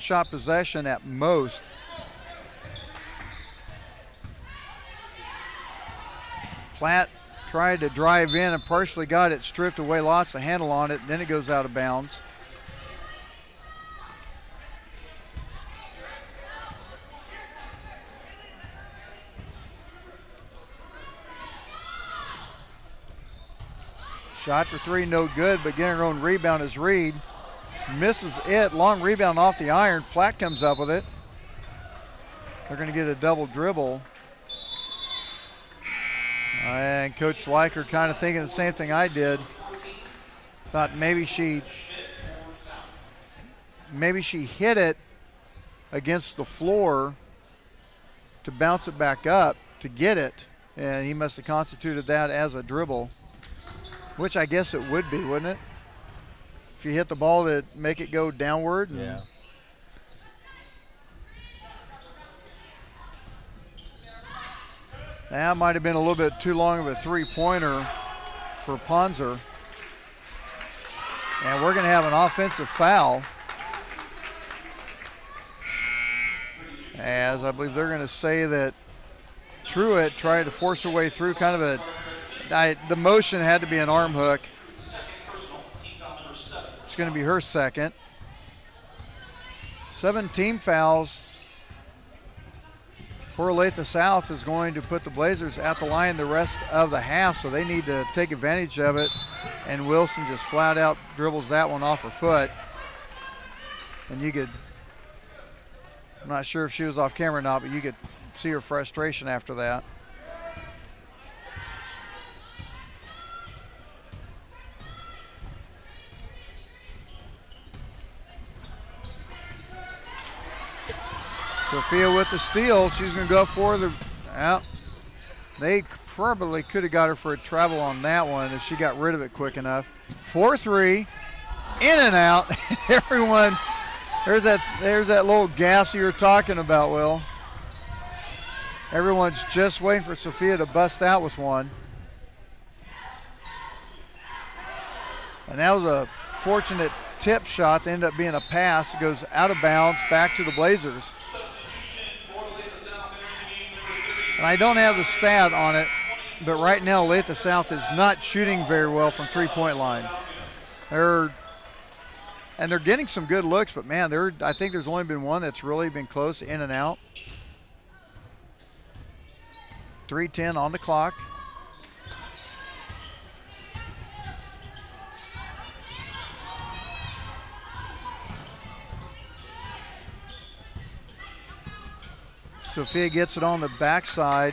shot possession at most. Platt tried to drive in and partially got it stripped away, lost the handle on it, then it goes out of bounds. Shot for three, no good, but getting her own rebound is Reed. Misses it, long rebound off the iron. Platt comes up with it. They're going to get a double dribble. And Coach Liker kind of thinking the same thing I did. Thought maybe she hit it against the floor to bounce it back up to get it. And he must have constituted that as a dribble, which I guess it would be, wouldn't it? If you hit the ball to make it go downward. Yeah. That might have been a little bit too long of a three-pointer for Ponzer. And we're going to have an offensive foul, as I believe they're going to say that Truitt tried to force her way through, kind of the motion had to be an arm hook. It's going to be her second. 7 team fouls for Olathe South is going to put the Blazers at the line the rest of the half, so they need to take advantage of it. And Wilson just flat out dribbles that one off her foot. And you could, I'm not sure if she was off camera or not, but you could see her frustration after that. Sophia with the steal. She's going to go for the out. They probably could have got her for a travel on that one if she got rid of it quick enough. 4-3, in and out. Everyone, there's that little gas you were talking about, Will. Everyone's just waiting for Sophia to bust out with one. And that was a fortunate tip shot that ended up being a pass. It goes out of bounds back to the Blazers. And I don't have the stat on it, but right now Olathe South is not shooting very well from three-point line. They're getting some good looks, but man, I think there's only been one that's really been close, in and out. 3:10 on the clock. Sophia gets it on the backside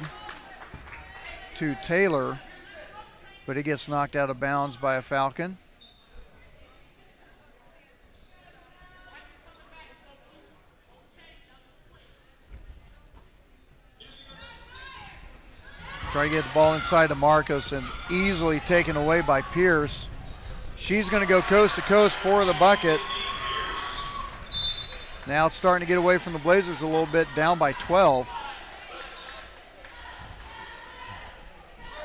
to Taylor, but it gets knocked out of bounds by a Falcon. Try to get the ball inside to Marcos and easily taken away by Pierce. She's going to go coast to coast for the bucket. Now it's starting to get away from the Blazers a little bit, down by 12.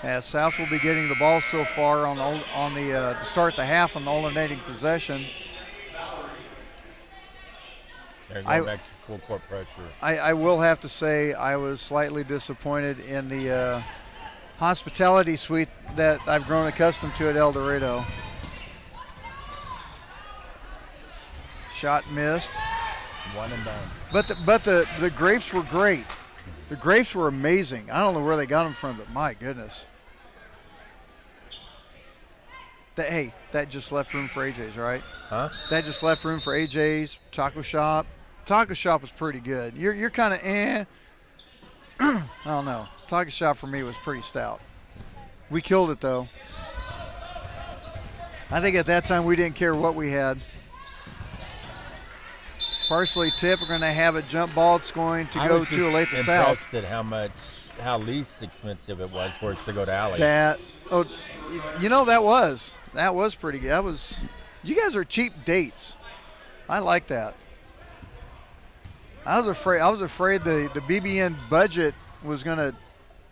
As South will be getting the ball so far to start the half on the alternating possession. They're going back to full court pressure. I will have to say I was slightly disappointed in the hospitality suite that I've grown accustomed to at El Dorado. Shot missed. One and done. But the grapes were great. The grapes were amazing. I don't know where they got them from, but my goodness. That just left room for AJ's, right? Huh? That just left room for AJ's taco shop. Taco shop was pretty good. You're kind of I don't know. Taco shop for me was pretty stout. We killed it though. I think at that time we didn't care what we had. Parsley tip. We're going to have a jump ball. It's going to go to Olathe South. At how least expensive it was for us to go to Alley. That was pretty good. You guys are cheap dates. I like that. I was afraid the BBN budget was going to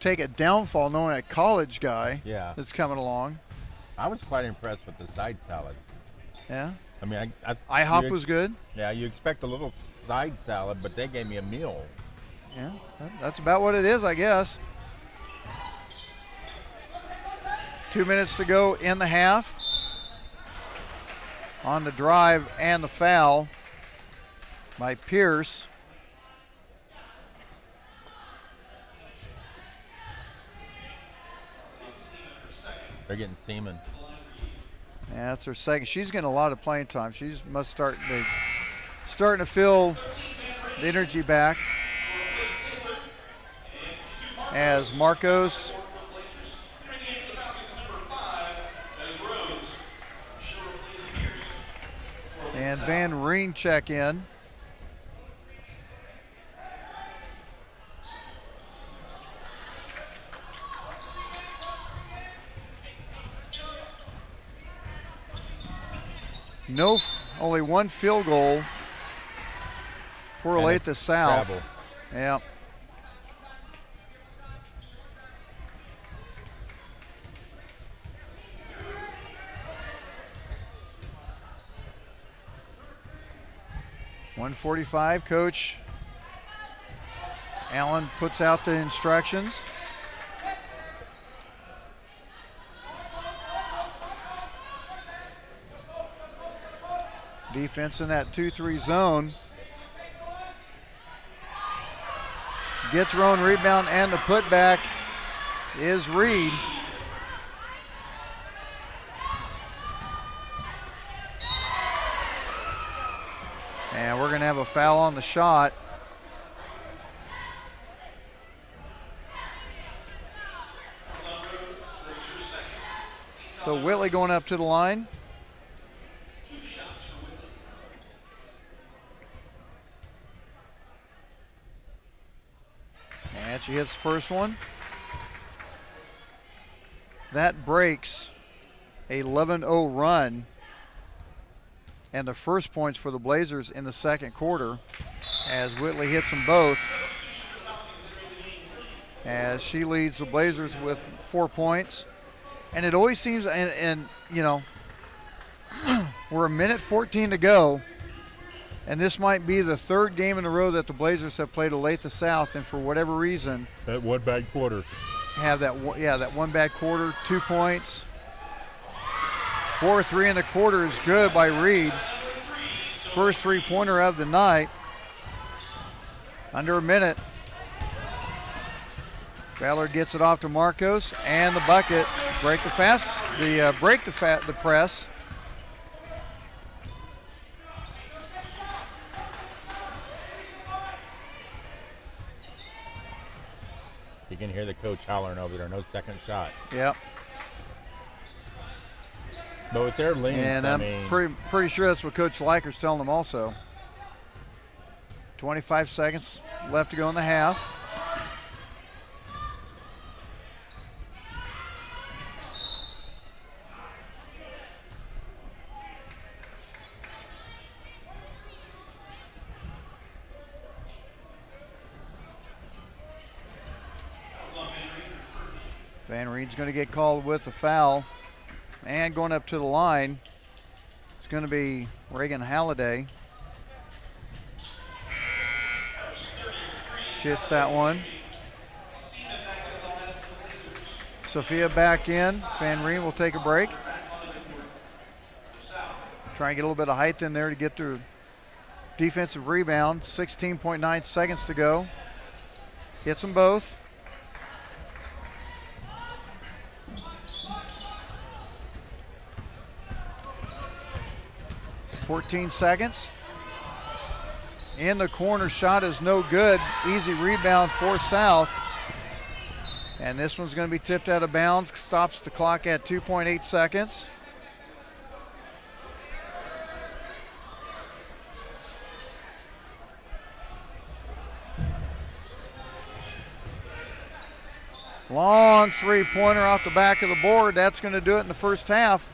take a downfall, knowing a college guy that's coming along. I was quite impressed with the side salad. Yeah. I mean, IHOP was good. Yeah, you expect a little side salad, but they gave me a meal. Yeah, that's about what it is, I guess. 2 minutes to go in the half. On the drive and the foul by Pierce. They're getting Seaman. Yeah, that's her second. She's getting a lot of playing time. She's starting to feel the energy back. As Marcos and Van Reen check in. Only one field goal for Olathe South. Travel. Yeah. .145, Coach Allen puts out the instructions. Defense in that 2-3 zone. Gets her own rebound, and the putback is Reed. And we're going to have a foul on the shot. So Whitley going up to the line. And she hits the first one. That breaks a 11-0 run. And the first points for the Blazers in the second quarter as Whitley hits them both. As she leads the Blazers with 4 points. And it always seems, and you know, we're a minute 14 to go. And this might be the third game in a row that the Blazers have played Olathe South, and for whatever reason, that one bad quarter. Have that one bad quarter, 2 points. 4-3 in the quarter is good by Reed. First three-pointer of the night. Under a minute. Ballard gets it off to Marcos, and the bucket. Break the press. You can hear the coach hollering over there. No second shot. Yep. But with their length, and I'm pretty sure that's what Coach Liker's telling them also. 25 seconds left to go in the half. Van Reed's going to get called with a foul. And going up to the line, it's going to be Reagan Halliday. She hits that one. Sophia back in. Van Reen will take a break. Try and get a little bit of height in there to get to defensive rebound, 16.9 seconds to go. Hits them both. .14 seconds. In the corner, shot is no good. Easy rebound for South. And this one's going to be tipped out of bounds. Stops the clock at 2.8 seconds. Long three-pointer off the back of the board. That's going to do it in the first half.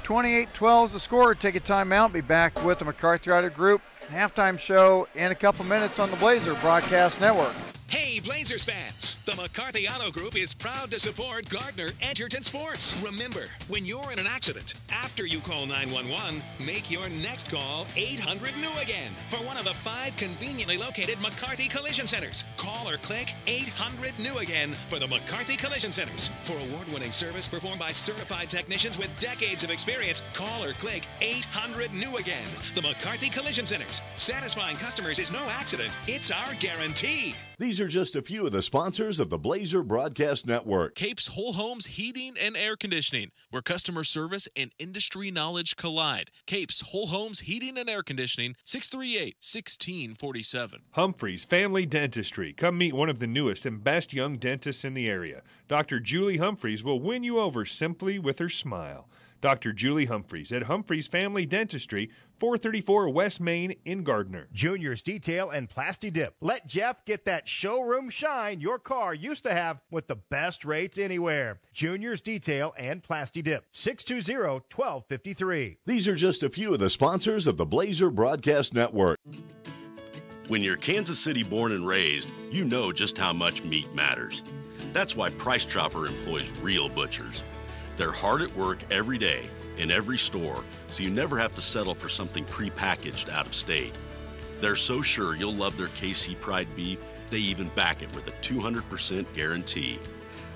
28-12 is the score. Take a timeout. Be back with the McCarthy Auto Group halftime show in a couple minutes on the Blazer Broadcast Network. Hey, Blazers fans! The McCarthy Auto Group is proud to support Gardner Edgerton Sports. Remember, when you're in an accident, after you call 911, make your next call 800-NEW-AGAIN for one of the 5 conveniently located McCarthy Collision Centers. Call or click 800-NEW-AGAIN for the McCarthy Collision Centers. For award-winning service performed by certified technicians with decades of experience, call or click 800-NEW-AGAIN. The McCarthy Collision Centers. Satisfying customers is no accident. It's our guarantee. These are just a few of the sponsors of the Blazer Broadcast Network. Capes Whole Homes Heating and Air Conditioning, where customer service and industry knowledge collide. Capes Whole Homes Heating and Air Conditioning, 638-1647. Humphreys Family Dentistry. Come meet one of the newest and best young dentists in the area. Dr. Julie Humphreys will win you over simply with her smile. Dr. Julie Humphreys at Humphreys Family Dentistry, 434 West Main in Gardner. Junior's Detail and Plasti Dip. Let Jeff get that showroom shine your car used to have with the best rates anywhere. Junior's Detail and Plasti Dip. 620-1253. These are just a few of the sponsors of the Blazer Broadcast Network. When you're Kansas City born and raised, you know just how much meat matters. That's why Price Chopper employs real butchers. They're hard at work every day in every store, so you never have to settle for something prepackaged out of state. They're so sure you'll love their KC Pride beef, they even back it with a 200% guarantee.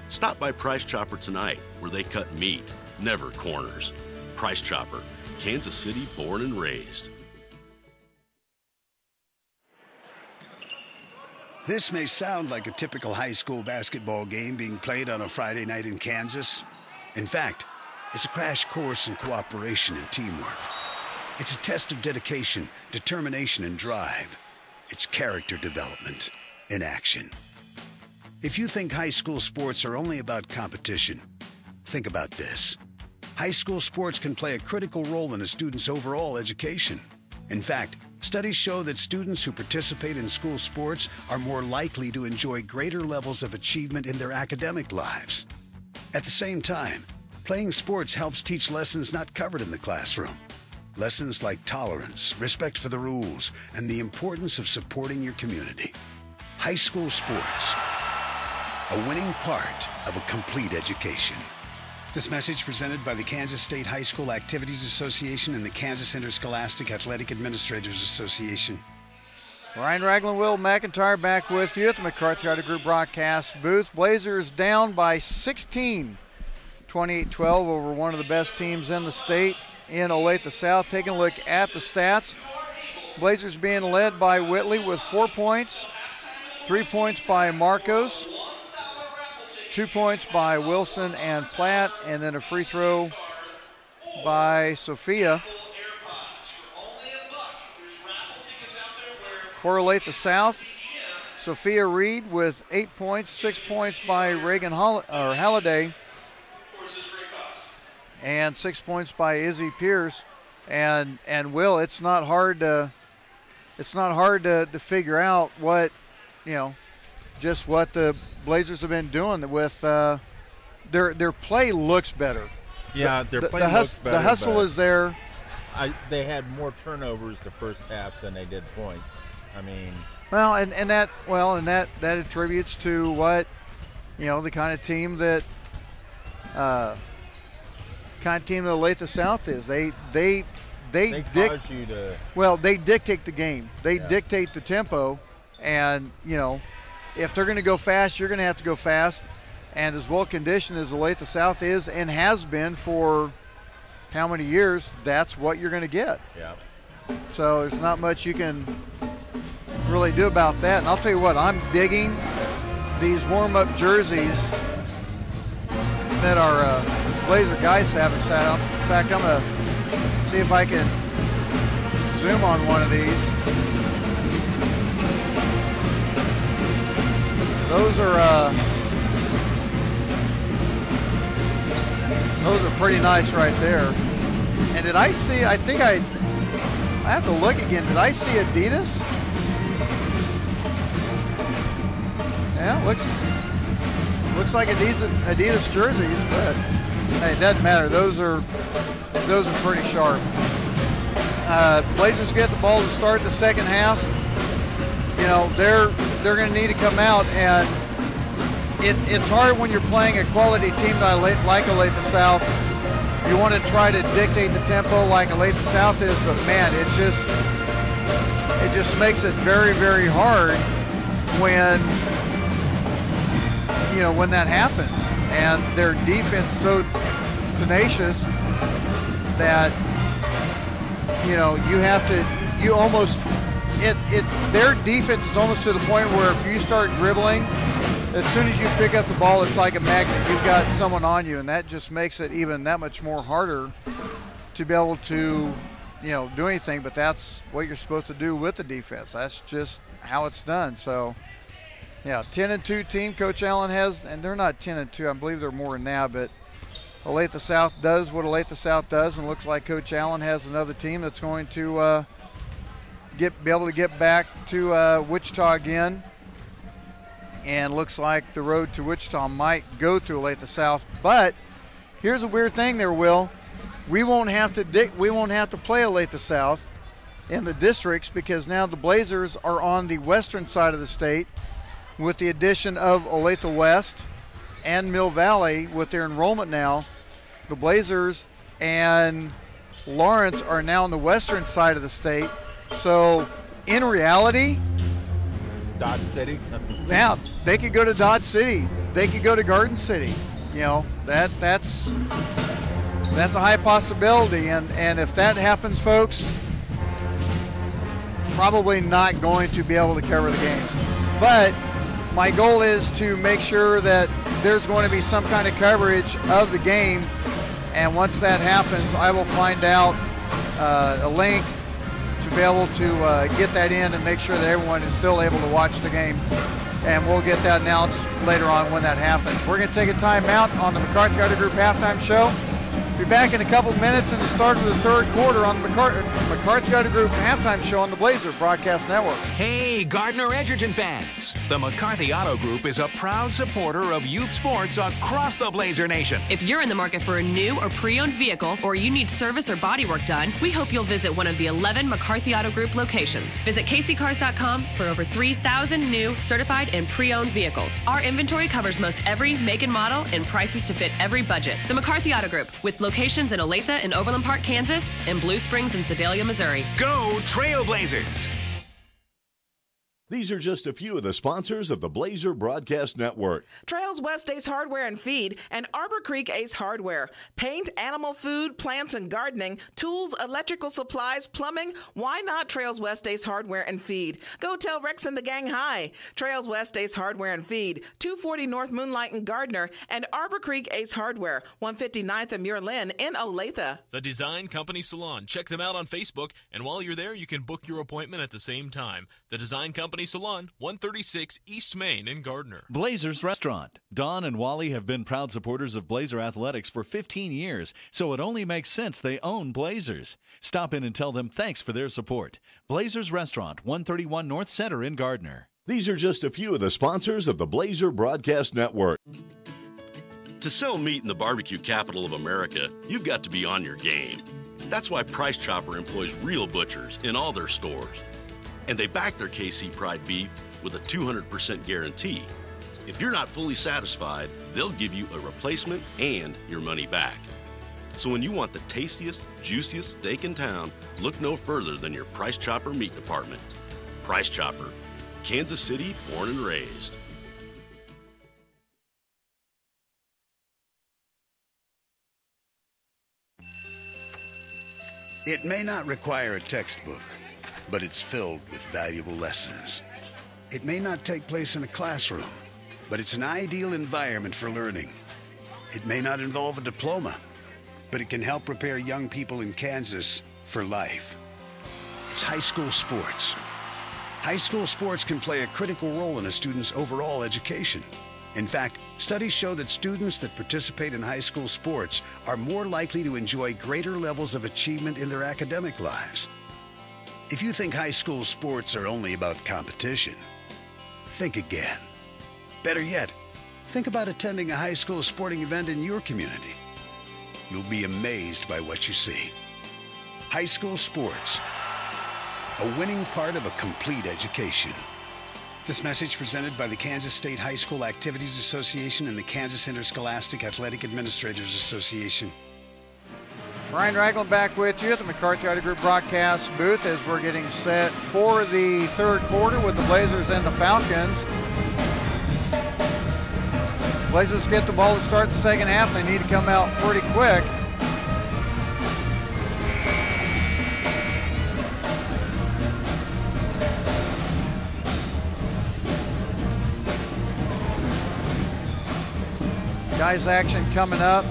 Stop by Price Chopper tonight, where they cut meat, never corners. Price Chopper, Kansas City born and raised. This may sound like a typical high school basketball game being played on a Friday night in Kansas. In fact, it's a crash course in cooperation and teamwork. It's a test of dedication, determination, and drive. It's character development in action. If you think high school sports are only about competition, think about this. High school sports can play a critical role in a student's overall education. In fact, studies show that students who participate in school sports are more likely to enjoy greater levels of achievement in their academic lives. At the same time, playing sports helps teach lessons not covered in the classroom. Lessons like tolerance, respect for the rules, and the importance of supporting your community. High school sports, a winning part of a complete education. This message presented by the Kansas State High School Activities Association and the Kansas Interscholastic Athletic Administrators Association. Ryan Ragland, Will McIntyre back with you at the McCarthy Auto Group broadcast booth. Blazers down by 16, 28-12 over one of the best teams in the state in Olathe South. Taking a look at the stats. Blazers being led by Whitley with 4 points, 3 points by Marcos, 2 points by Wilson and Platt, and then a free throw by Sophia. For Olathe South, Sophia Reed with 8 points, 6 points by Reagan Halliday, and 6 points by Izzy Pierce. And Will, it's not hard to figure out what, just what the Blazers have been doing with their play looks better. Yeah, their play looks better. The hustle is there. They had more turnovers the first half than they did points. I mean, and that attributes to what, the kind of team that Olathe South is. They cause you to. Well, they dictate the game. They dictate the tempo, and if they're going to go fast, you're going to have to go fast. And as well conditioned as Olathe South is and has been for how many years, that's what you're going to get. Yeah. So there's not much you can really do about that. And I'll tell you what, I'm digging these warm-up jerseys that our Blazer guys have us set up. In fact, I'm going to see if I can zoom on one of these. Those are pretty nice right there. And did I see, I think I have to look again. Did I see Adidas? Yeah, looks like Adidas jerseys, but hey, it doesn't matter. Those are pretty sharp. Blazers get the ball to start the second half. You know, they're going to need to come out, and it's hard when you're playing a quality team like Olathe South. You want to try to dictate the tempo like Olathe South is, but man, it just makes it very, very hard when that happens. And their defense is so tenacious that their defense is almost to the point where if you start dribbling, as soon as you pick up the ball, it's like a magnet. You've got someone on you, and that just makes it even that much more harder to be able to, do anything. But that's what you're supposed to do with the defense. That's just how it's done. So, yeah, 10-2 team Coach Allen has, and they're not 10-2. I believe they're more than that, but Olathe South does what Olathe South does, and looks like Coach Allen has another team that's going to be able to get back to Wichita again. And looks like the road to Wichita might go through Olathe South. But here's a weird thing there, Will. We won't have to play Olathe South in the districts because now the Blazers are on the western side of the state with the addition of Olathe West and Mill Valley with their enrollment now. The Blazers and Lawrence are now on the western side of the state. So in reality, Dodge City. Yeah, they could go to Dodge City. They could go to Garden City. That's a high possibility. And if that happens, folks, probably not going to be able to cover the games. But my goal is to make sure that there's going to be some kind of coverage of the game. And once that happens, I will find out a link to be able to get that in and make sure that everyone is still able to watch the game. And we'll get that announced later on when that happens. We're going to take a timeout on the McCarthy Auto Group halftime show. Be back in a couple of minutes in the start of the third quarter on the McCarthy Auto Group halftime show on the Blazer Broadcast Network. Hey, Gardner Edgerton fans. The McCarthy Auto Group is a proud supporter of youth sports across the Blazer Nation. If you're in the market for a new or pre-owned vehicle, or you need service or body work done, we hope you'll visit one of the 11 McCarthy Auto Group locations. Visit kccars.com for over 3,000 new, certified, and pre-owned vehicles. Our inventory covers most every make and model and prices to fit every budget. The McCarthy Auto Group, with locations in Olathe and Overland Park, Kansas, and Blue Springs and Sedalia, Missouri. Go Trailblazers! These are just a few of the sponsors of the Blazer Broadcast Network. Trails West Ace Hardware and Feed and Arbor Creek Ace Hardware. Paint, animal food, plants and gardening, tools, electrical supplies, plumbing. Why not Trails West Ace Hardware and Feed? Go tell Rex and the gang hi. Trails West Ace Hardware and Feed, 240 North Moonlight in Gardner, and Arbor Creek Ace Hardware, 159th and Muir Lynn in Olathe. The Design Company Salon. Check them out on Facebook, and while you're there, you can book your appointment at the same time. The Design Company Salon, 136 East Main in Gardner. Blazers Restaurant. Don and Wally have been proud supporters of Blazer Athletics for 15 years, so it only makes sense they own Blazers. Stop in and tell them thanks for their support. Blazers Restaurant, 131 North Center in Gardner. These are just a few of the sponsors of the Blazer Broadcast Network. To sell meat in the barbecue capital of America, you've got to be on your game. That's why Price Chopper employs real butchers in all their stores. And they back their KC Pride beef with a 200% guarantee. If you're not fully satisfied, they'll give you a replacement and your money back. So when you want the tastiest, juiciest steak in town, look no further than your Price Chopper meat department. Price Chopper, Kansas City born and raised. It may not require a textbook, but it's filled with valuable lessons. It may not take place in a classroom, but it's an ideal environment for learning. It may not involve a diploma, but it can help prepare young people in Kansas for life. It's high school sports. High school sports can play a critical role in a student's overall education. In fact, studies show that students that participate in high school sports are more likely to enjoy greater levels of achievement in their academic lives. If you think high school sports are only about competition, think again. Better yet, think about attending a high school sporting event in your community. You'll be amazed by what you see. High school sports, a winning part of a complete education. This message presented by the Kansas State High School Activities Association and the Kansas Interscholastic Athletic Administrators Association. Brian Ragland back with you at the McCarthy Auto Group broadcast booth as we're getting set for the third quarter with the Blazers and the Falcons. Blazers get the ball to start the second half. They need to come out pretty quick. Guys action coming up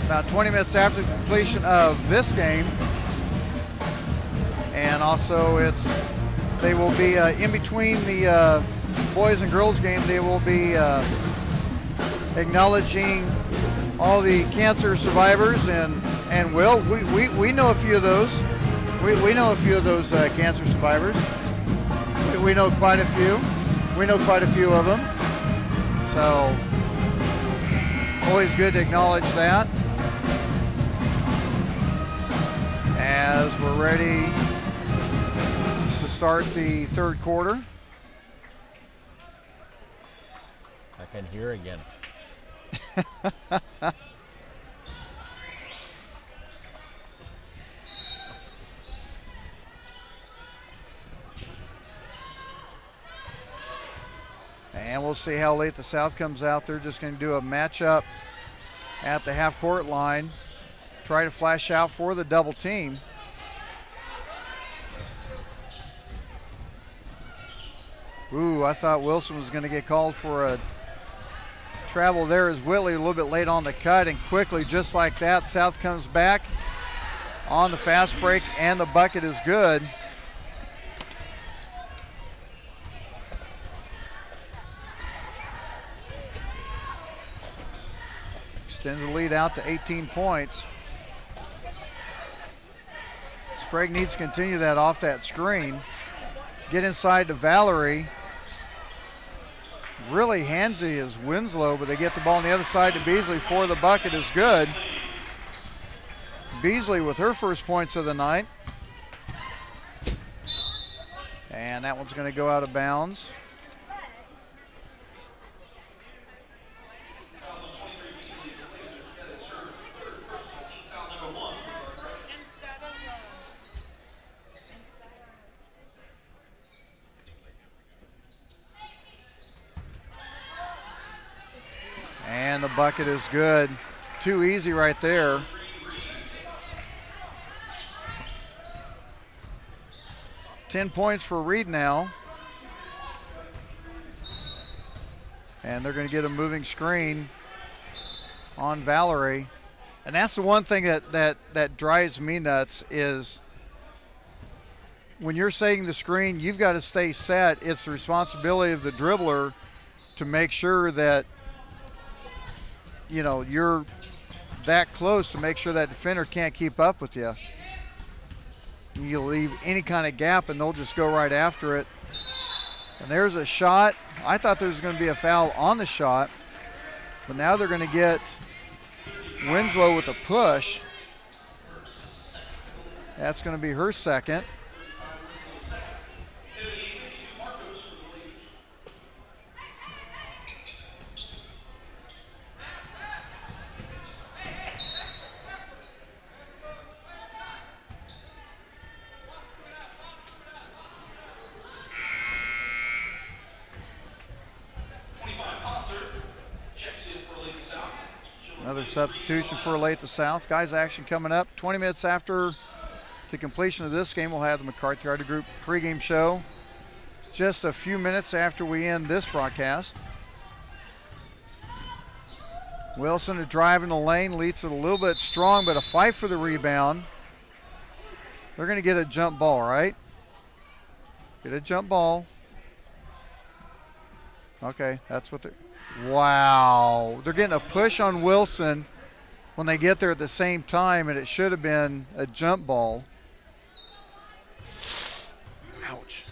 about 20 minutes after the completion of this game. And also they will be in between the boys and girls game. They will be acknowledging all the cancer survivors and Will, we know a few of those. We know a few of those cancer survivors. We know quite a few. We know quite a few of them. So always good to acknowledge that as we're ready to start the third quarter. I can hear again. And we'll see how late the South comes out. They're just going to do a matchup at the half-court line. Try to flash out for the double team. Ooh, I thought Wilson was going to get called for a travel there as Whitley a little bit late on the cut, and quickly, just like that, South comes back on the fast break, and the bucket is good. Extends the lead out to 18 points. Sprague needs to continue that off that screen. Get inside to Valerie. Really handsy is Winslow, but they get the ball on the other side to Beasley for the bucket is good. Beasley with her first points of the night. And that one's going to go out of bounds. And the bucket is good. Too easy right there. Ten points for Reed now. And they're going to get a moving screen on Valerie. And that's the one thing that drives me nuts is when you're setting the screen, you've got to stay set. It's the responsibility of the dribbler to make sure that you're that close to make sure that defender can't keep up with you. You leave any kind of gap and they'll just go right after it. And there's a shot. I thought there was going to be a foul on the shot, but now they're going to get Winslow with a push. That's going to be her second. Another Substitution for Olathe South. Guys, action coming up. 20 minutes after the completion of this game, we'll have the McCarthy Auto Group pregame show. Just a few minutes after we end this broadcast. Wilson to drive in the lane, leads it a little bit strong, but a fight for the rebound. They're going to get a jump ball, right? Get a jump ball. Okay, that's what they're... Wow. They're getting a push on Wilson when they get there at the same time, and it should have been a jump ball. Ouch.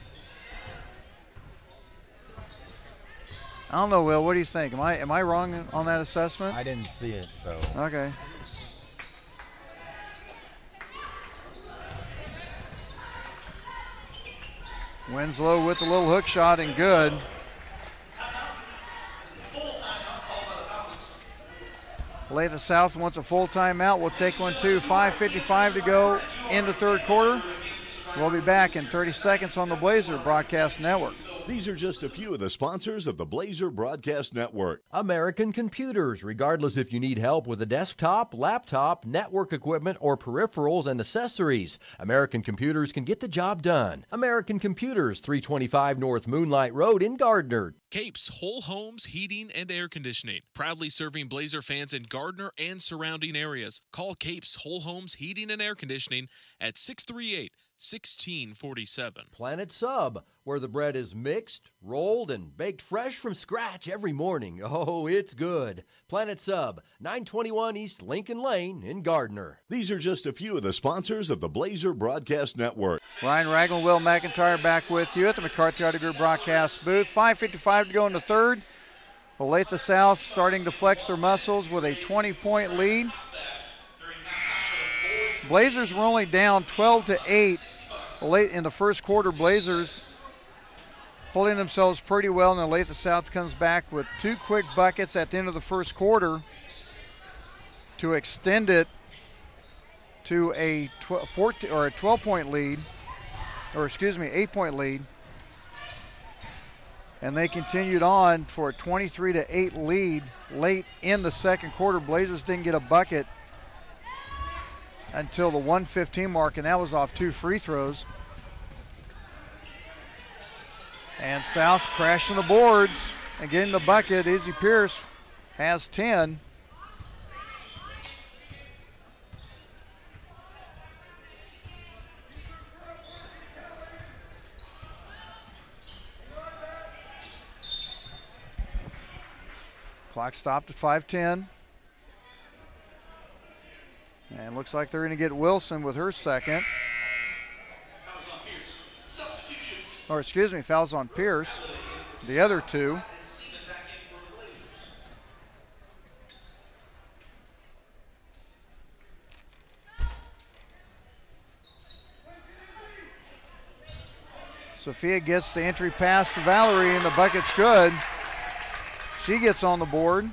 I don't know, Will. What do you think? Am I wrong on that assessment? I didn't see it, so. Okay. Winslow with the little hook shot and good. Olathe South wants a full timeout. We'll take one too. 5:55 to go in the third quarter. We'll be back in 30 seconds on the Blazer Broadcast Network. These are just a few of the sponsors of the Blazer Broadcast Network. American Computers. Regardless if you need help with a desktop, laptop, network equipment, or peripherals and accessories, American Computers can get the job done. American Computers, 325 North Moonlight Road in Gardner. Capes Whole Homes Heating and Air Conditioning, proudly serving Blazer fans in Gardner and surrounding areas. Call Capes Whole Homes Heating and Air Conditioning at 638-1647. Planet Sub, where the bread is mixed, rolled, and baked fresh from scratch every morning. Oh, it's good. Planet Sub, 921 East Lincoln Lane in Gardner. These are just a few of the sponsors of the Blazer Broadcast Network. Ryan Ragland and Will McIntyre back with you at the McCarthy Auto Group broadcast booth. 5:55 to go in the third. Olathe South starting to flex their muscles with a 20-point lead. Blazers were only down 12-8 late in the first quarter. Blazers holding themselves pretty well, and Olathe South comes back with two quick buckets at the end of the first quarter to extend it to a 12-point lead, or excuse me, 8-point lead. And they continued on for a 23-8 lead late in the second quarter. Blazers didn't get a bucket until the 1:15 mark, and that was off two free throws. And South crashing the boards and getting the bucket. Izzy Pierce has 10. Clock stopped at 5:10. And looks like they're going to get Wilson with her second. Or excuse me, fouls on Pierce. The other two. Sophia gets the entry pass to Valerie, and the bucket's good. She gets on the board.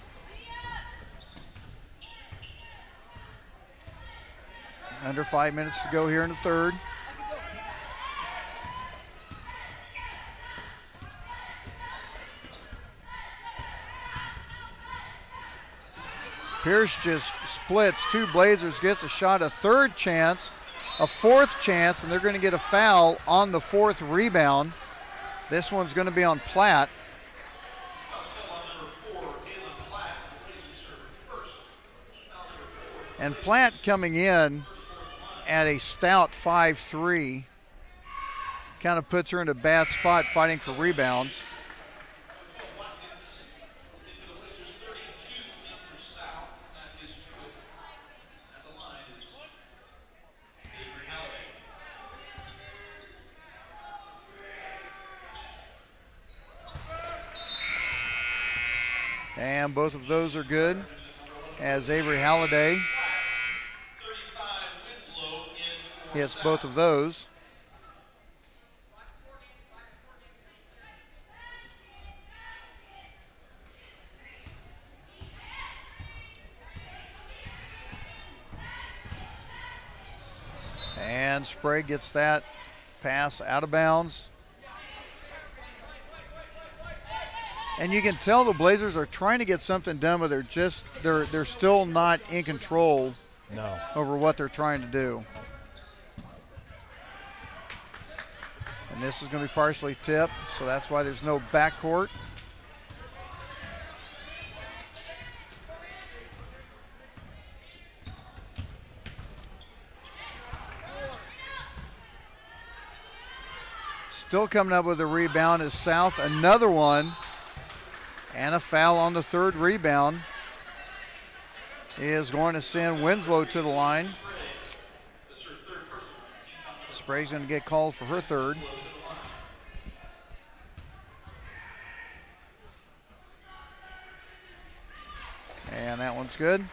Under 5 minutes to go here in the third. Pierce just splits two Blazers, gets a shot, a third chance, a fourth chance, and they're going to get a foul on the fourth rebound. This one's going to be on Platt. And Platt coming in at a stout 5'3", kind of puts her in a bad spot fighting for rebounds. And both of those are good, as Avery Halliday hits both of those. And Sprague gets that pass out of bounds. And you can tell the Blazers are trying to get something done, but they're still not in control over what they're trying to do. And this is going to be partially tipped, so that's why there's no backcourt. Still coming up with a rebound is South. Another one. And a foul on the third rebound is going to send Winslow to the line. Sprague's going to get called for her third. And that one's good.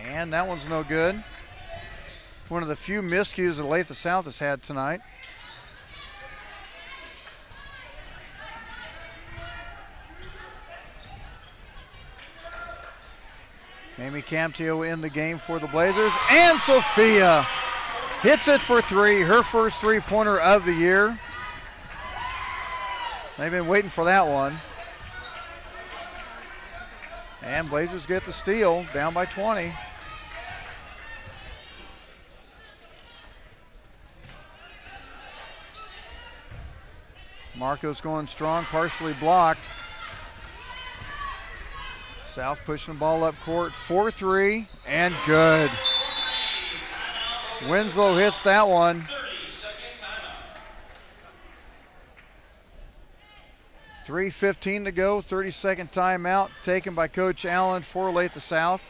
And that one's no good. One of the few miscues that Olathe South has had tonight. Amy Camtio in the game for the Blazers. And Sophia hits it for three, her first three-pointer of the year. They've been waiting for that one. And Blazers get the steal, down by 20. Marcos going strong, partially blocked. South pushing the ball up court, 4-3, and good. Winslow hits that one. 3:15 to go, 30-second timeout taken by Coach Allen for Olathe South.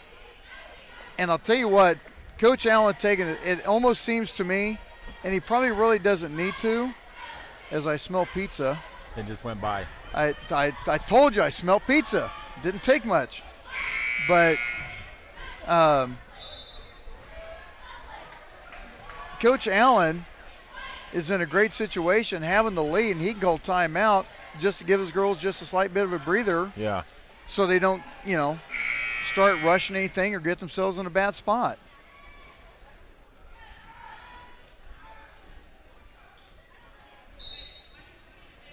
And I'll tell you what, Coach Allen taking it, it almost seems to me, and he probably really doesn't need to, as I smell pizza. It just went by. I told you I smell pizza. Didn't take much. But Coach Allen is in a great situation having the lead, and he can call timeout just to give his girls just a slight bit of a breather. Yeah. So they don't, start rushing anything or get themselves in a bad spot.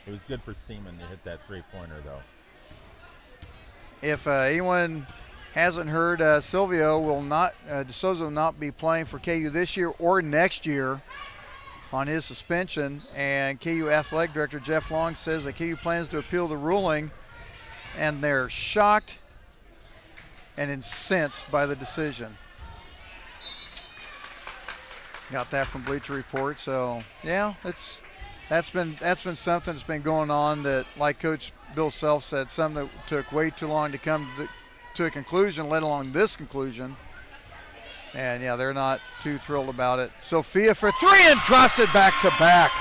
It was good for Seaman to hit that three-pointer, though. If anyone hasn't heard, Silvio DeSouza will not be playing for KU this year or next year on his suspension. And KU Athletic Director Jeff Long says that KU plans to appeal the ruling, and they're shocked and incensed by the decision. Got that from Bleacher Report. So, yeah, that's been something that's been going on that, like Coach Bill Self said, something that took way too long to come to a conclusion, let alone this conclusion. And, yeah, they're not too thrilled about it. Sophia for three and drops it back to back.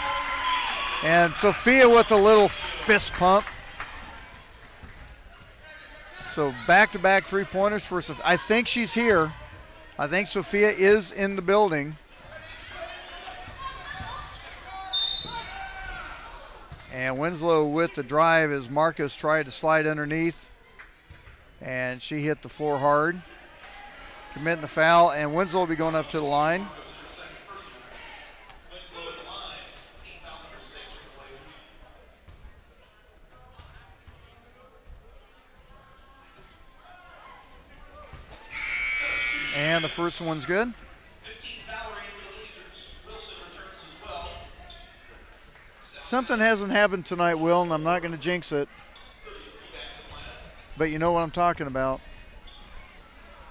And Sophia with a little fist pump. So back-to-back three-pointers for Sophia. I think she's here. I think Sophia is in the building. And Winslow with the drive as Marcus tried to slide underneath. And she hit the floor hard, committing the foul, and Winslow will be going up to the line. And the first one's good. Something hasn't happened tonight, Will, and I'm not going to jinx it. But you know what I'm talking about.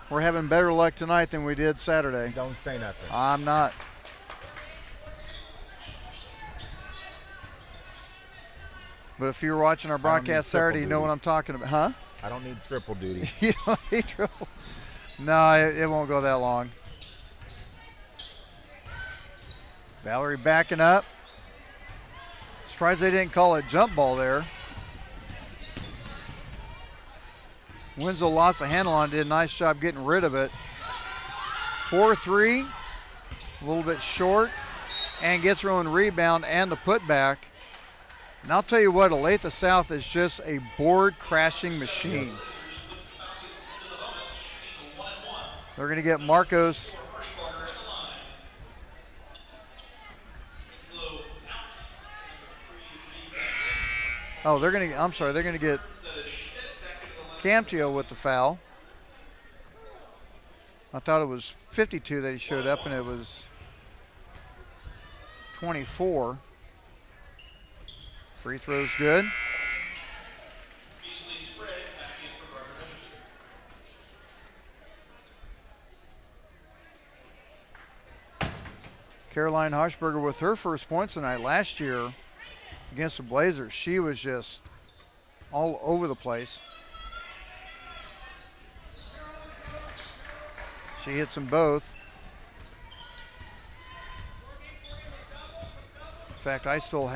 We're having better luck tonight than we did Saturday. Don't say nothing. I'm not. But if you're watching our broadcast Saturday, you know what I'm talking about. Huh? I don't need triple duty. You don't need triple. No, it won't go that long. Valerie backing up. Surprised they didn't call it jump ball there. Winslow lost the handle on it, did a nice job getting rid of it. 4-3, a little bit short, and gets her own rebound and the putback. And I'll tell you what, Olathe South is just a board-crashing machine. Yes. They're going to get Marcos. Oh, they're going to get Camtio with the foul. I thought it was 52 that he showed up, and it was 24. Free throw's good. Caroline Hochberger with her first points tonight. Last year against the Blazers, she was just all over the place. She hits them both. In fact, I should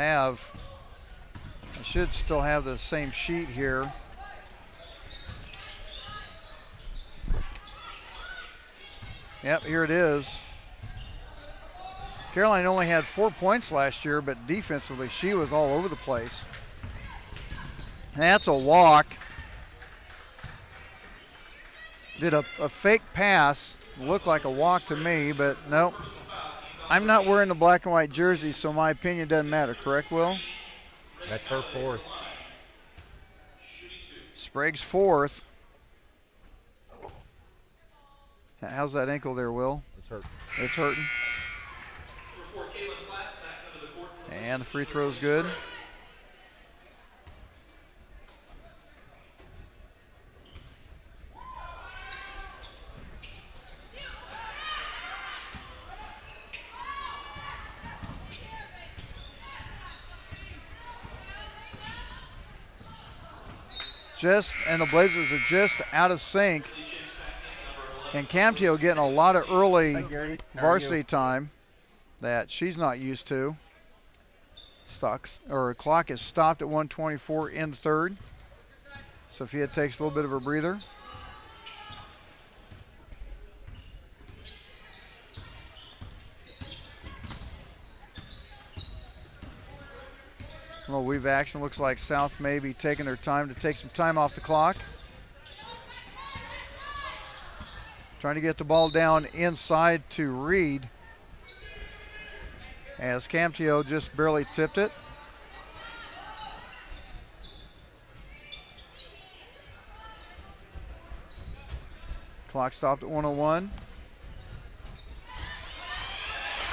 still have the same sheet here. Yep, here it is. Caroline only had 4 points last year, but defensively she was all over the place. That's a walk. Did a fake pass, looked like a walk to me, but no. I'm not wearing the black and white jersey, so my opinion doesn't matter, correct, Will? That's her fourth. Sprague's fourth. How's that ankle there, Will? It's hurt. It's hurting. And the free throw's good. And the Blazers are just out of sync. And Camtio getting a lot of early varsity time that she's not used to. Clock is stopped at 1:24 in the third. Sophia takes a little bit of a breather. A little weave action. Looks like South may be taking their time to take some time off the clock. Trying to get the ball down inside to Reed, as Camtio just barely tipped it. Clock stopped at 1:01.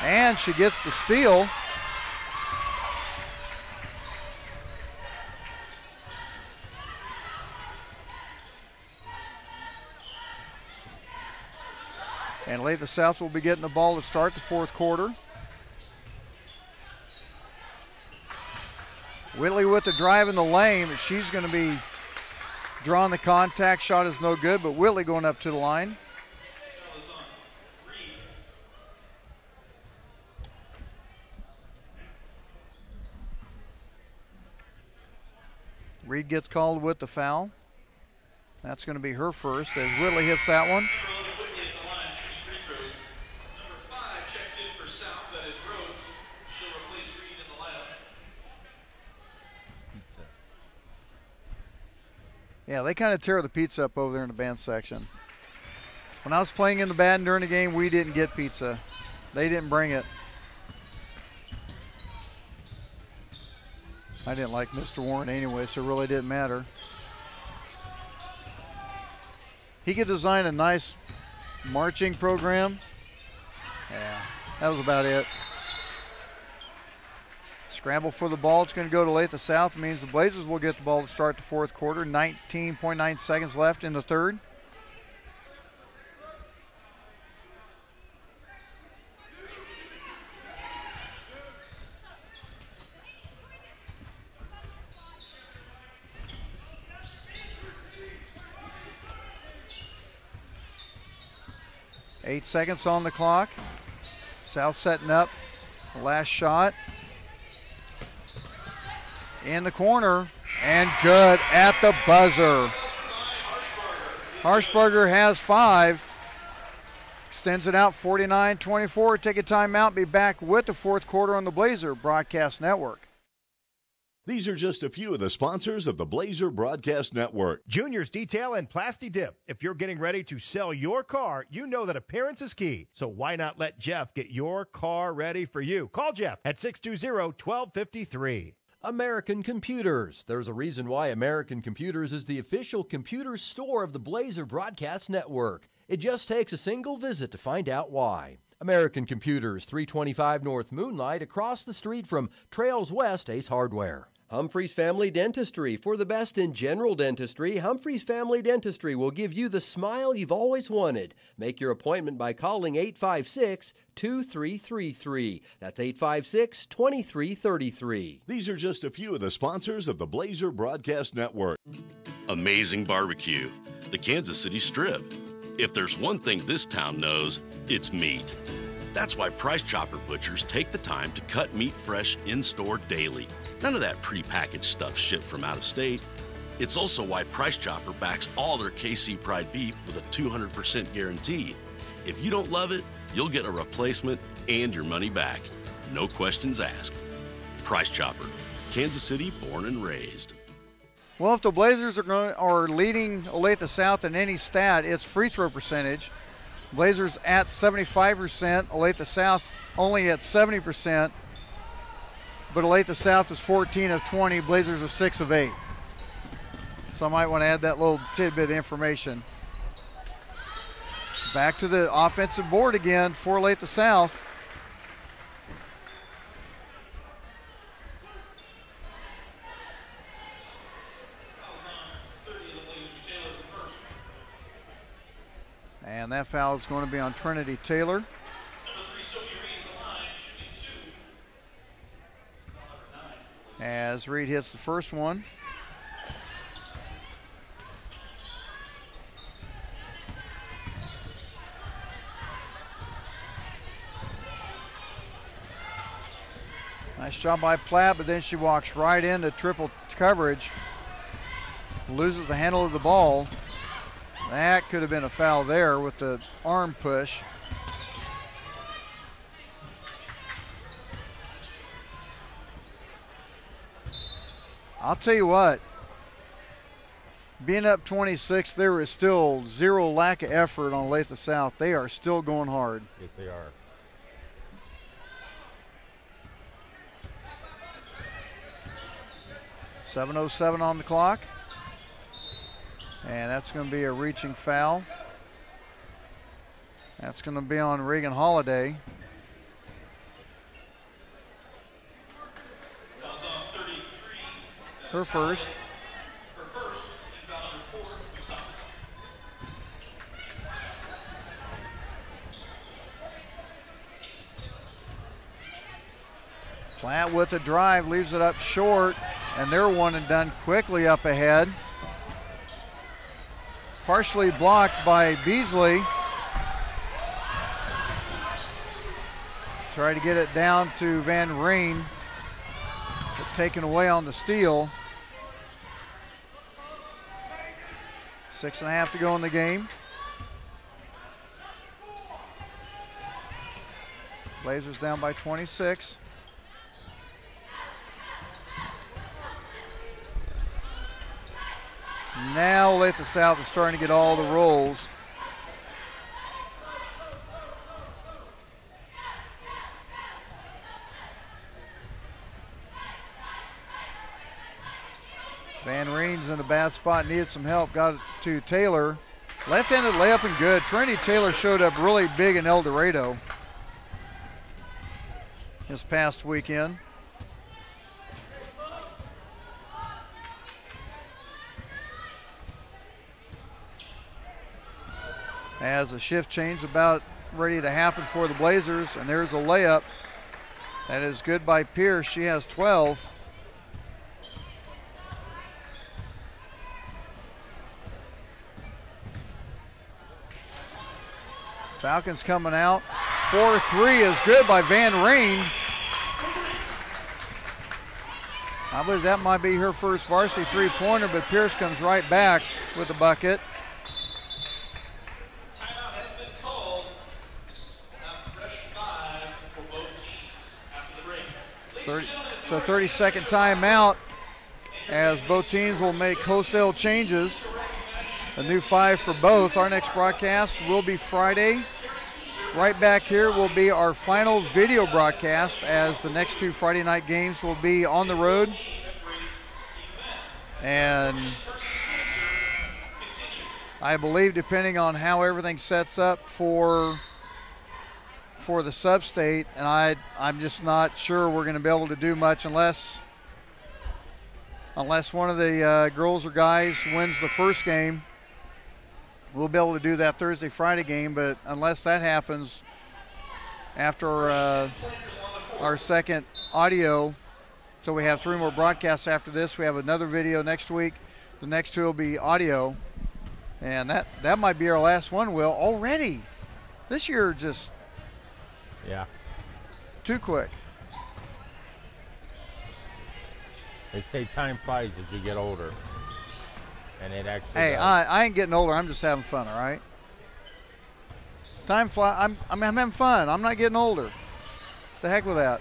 And she gets the steal. And Olathe South will be getting the ball to start the fourth quarter. Whitley with the drive in the lane, but she's going to be drawing the contact. Shot is no good, but Whitley going up to the line. Reed gets called with the foul. That's going to be her first as Whitley hits that one. Yeah, they kind of tear the pizza up over there in the band section. When I was playing in the band during the game, we didn't get pizza. They didn't bring it. I didn't like Mr. Warren anyway, so it really didn't matter. He could design a nice marching program. Yeah, that was about it. Scramble for the ball. It's going to go to Olathe South. It means the Blazers will get the ball to start the fourth quarter. 19.9 seconds left in the third. Eight seconds on the clock. South setting up. The last shot. In the corner, and good at the buzzer. Harshberger has 5. extends it out 49-24. Take a timeout. Be back with the fourth quarter on the Blazer Broadcast Network. These are just a few of the sponsors of the Blazer Broadcast Network. Junior's Detail and Plasti Dip. If you're getting ready to sell your car, you know that appearance is key. So why not let Jeff get your car ready for you? Call Jeff at 620-1253. American Computers. There's a reason why American Computers is the official computer store of the Blazer Broadcast Network. It just takes a single visit to find out why. American Computers, 325 North Moonlight, across the street from Trails West Ace Hardware. Humphreys Family Dentistry. For the best in general dentistry, Humphreys Family Dentistry will give you the smile you've always wanted. Make your appointment by calling 856-2333. That's 856-2333. These are just a few of the sponsors of the Blazer Broadcast Network. Amazing barbecue. The Kansas City Strip. If there's one thing this town knows, it's meat. That's why Price Chopper Butchers take the time to cut meat fresh in-store daily. None of that prepackaged stuff shipped from out of state. It's also why Price Chopper backs all their KC Pride beef with a 200% guarantee. If you don't love it, you'll get a replacement and your money back. No questions asked. Price Chopper, Kansas City born and raised. Well, if the Blazers are leading Olathe South in any stat, it's free throw percentage. Blazers at 75%, Olathe South only at 70%. But Olathe South is 14 of 20, Blazers are 6 of 8. So I might want to add that little tidbit of information. Back to the offensive board again for Olathe South. And that foul is going to be on Trinity Taylor. As Reed hits the first one. Nice job by Platt, but then she walks right into triple coverage. Loses the handle of the ball. That could have been a foul there with the arm push. I'll tell you what, being up 26, there is still zero lack of effort on Olathe South. They are still going hard. Yes, they are. .707 on the clock. And that's going to be a reaching foul. That's going to be on Reagan Holiday. Her first. Platt with the drive, leaves it up short, and they're one and done quickly up ahead. Partially blocked by Beasley. Try to get it down to Van Reen, but taken away on the steal. 6.5 to go in the game. Blazers down by 26. Now Olathe South is starting to get all the rolls. Van Reen's in a bad spot, needed some help, got it to Taylor. Left-handed layup and good. Trinity Taylor showed up really big in El Dorado this past weekend. As a shift change about ready to happen for the Blazers, and there's a layup. That is good by Pierce. She has 12. Falcons coming out. 4-3 is good by Van Reen. I believe that might be her first varsity three-pointer, but Pierce comes right back with the bucket. 30-second timeout as both teams will make wholesale changes. A new 5 for both. Our next broadcast will be Friday. Right back here will be our final video broadcast as the next 2 Friday night games will be on the road. And I believe, depending on how everything sets up for the sub-state, and I'm just not sure we're going to be able to do much unless one of the girls or guys wins the first game. We'll be able to do that Thursday, Friday game, but unless that happens after our second audio, so we have 3 more broadcasts after this. We have another video next week. The next 2 will be audio, and that might be our last one, Will, already. This year just too quick. They say time flies as you get older. And it actually does. I ain't getting older. I'm just having fun, all right? Time flies. I'm having fun. I'm not getting older. The heck with that.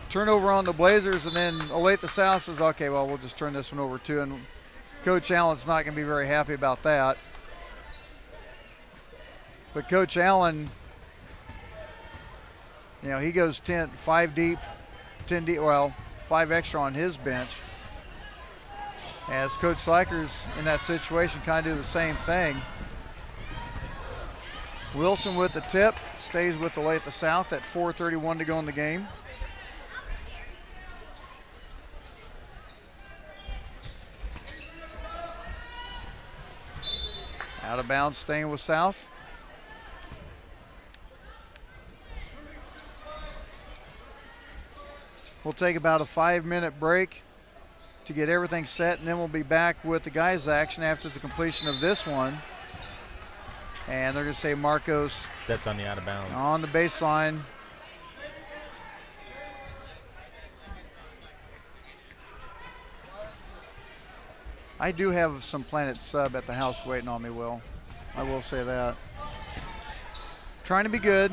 Turnover on the Blazers, and then Olathe South says, okay, well, we'll just turn this one over too. And Coach Allen's not going to be very happy about that. But Coach Allen, he goes 5 deep, 10 deep, 5 extra on his bench. As Coach Slackers in that situation kind of do the same thing. Wilson with the tip, stays with Olathe South at 4:31 to go in the game. Out of bounds, staying with South. We'll take about a 5-minute break to get everything set, and then we'll be back with the guys' action after the completion of this one. And they're going to say Marcos stepped on the out of bounds. On the baseline. I do have some Planet Sub at the house waiting on me, Will. I will say that. Trying to be good.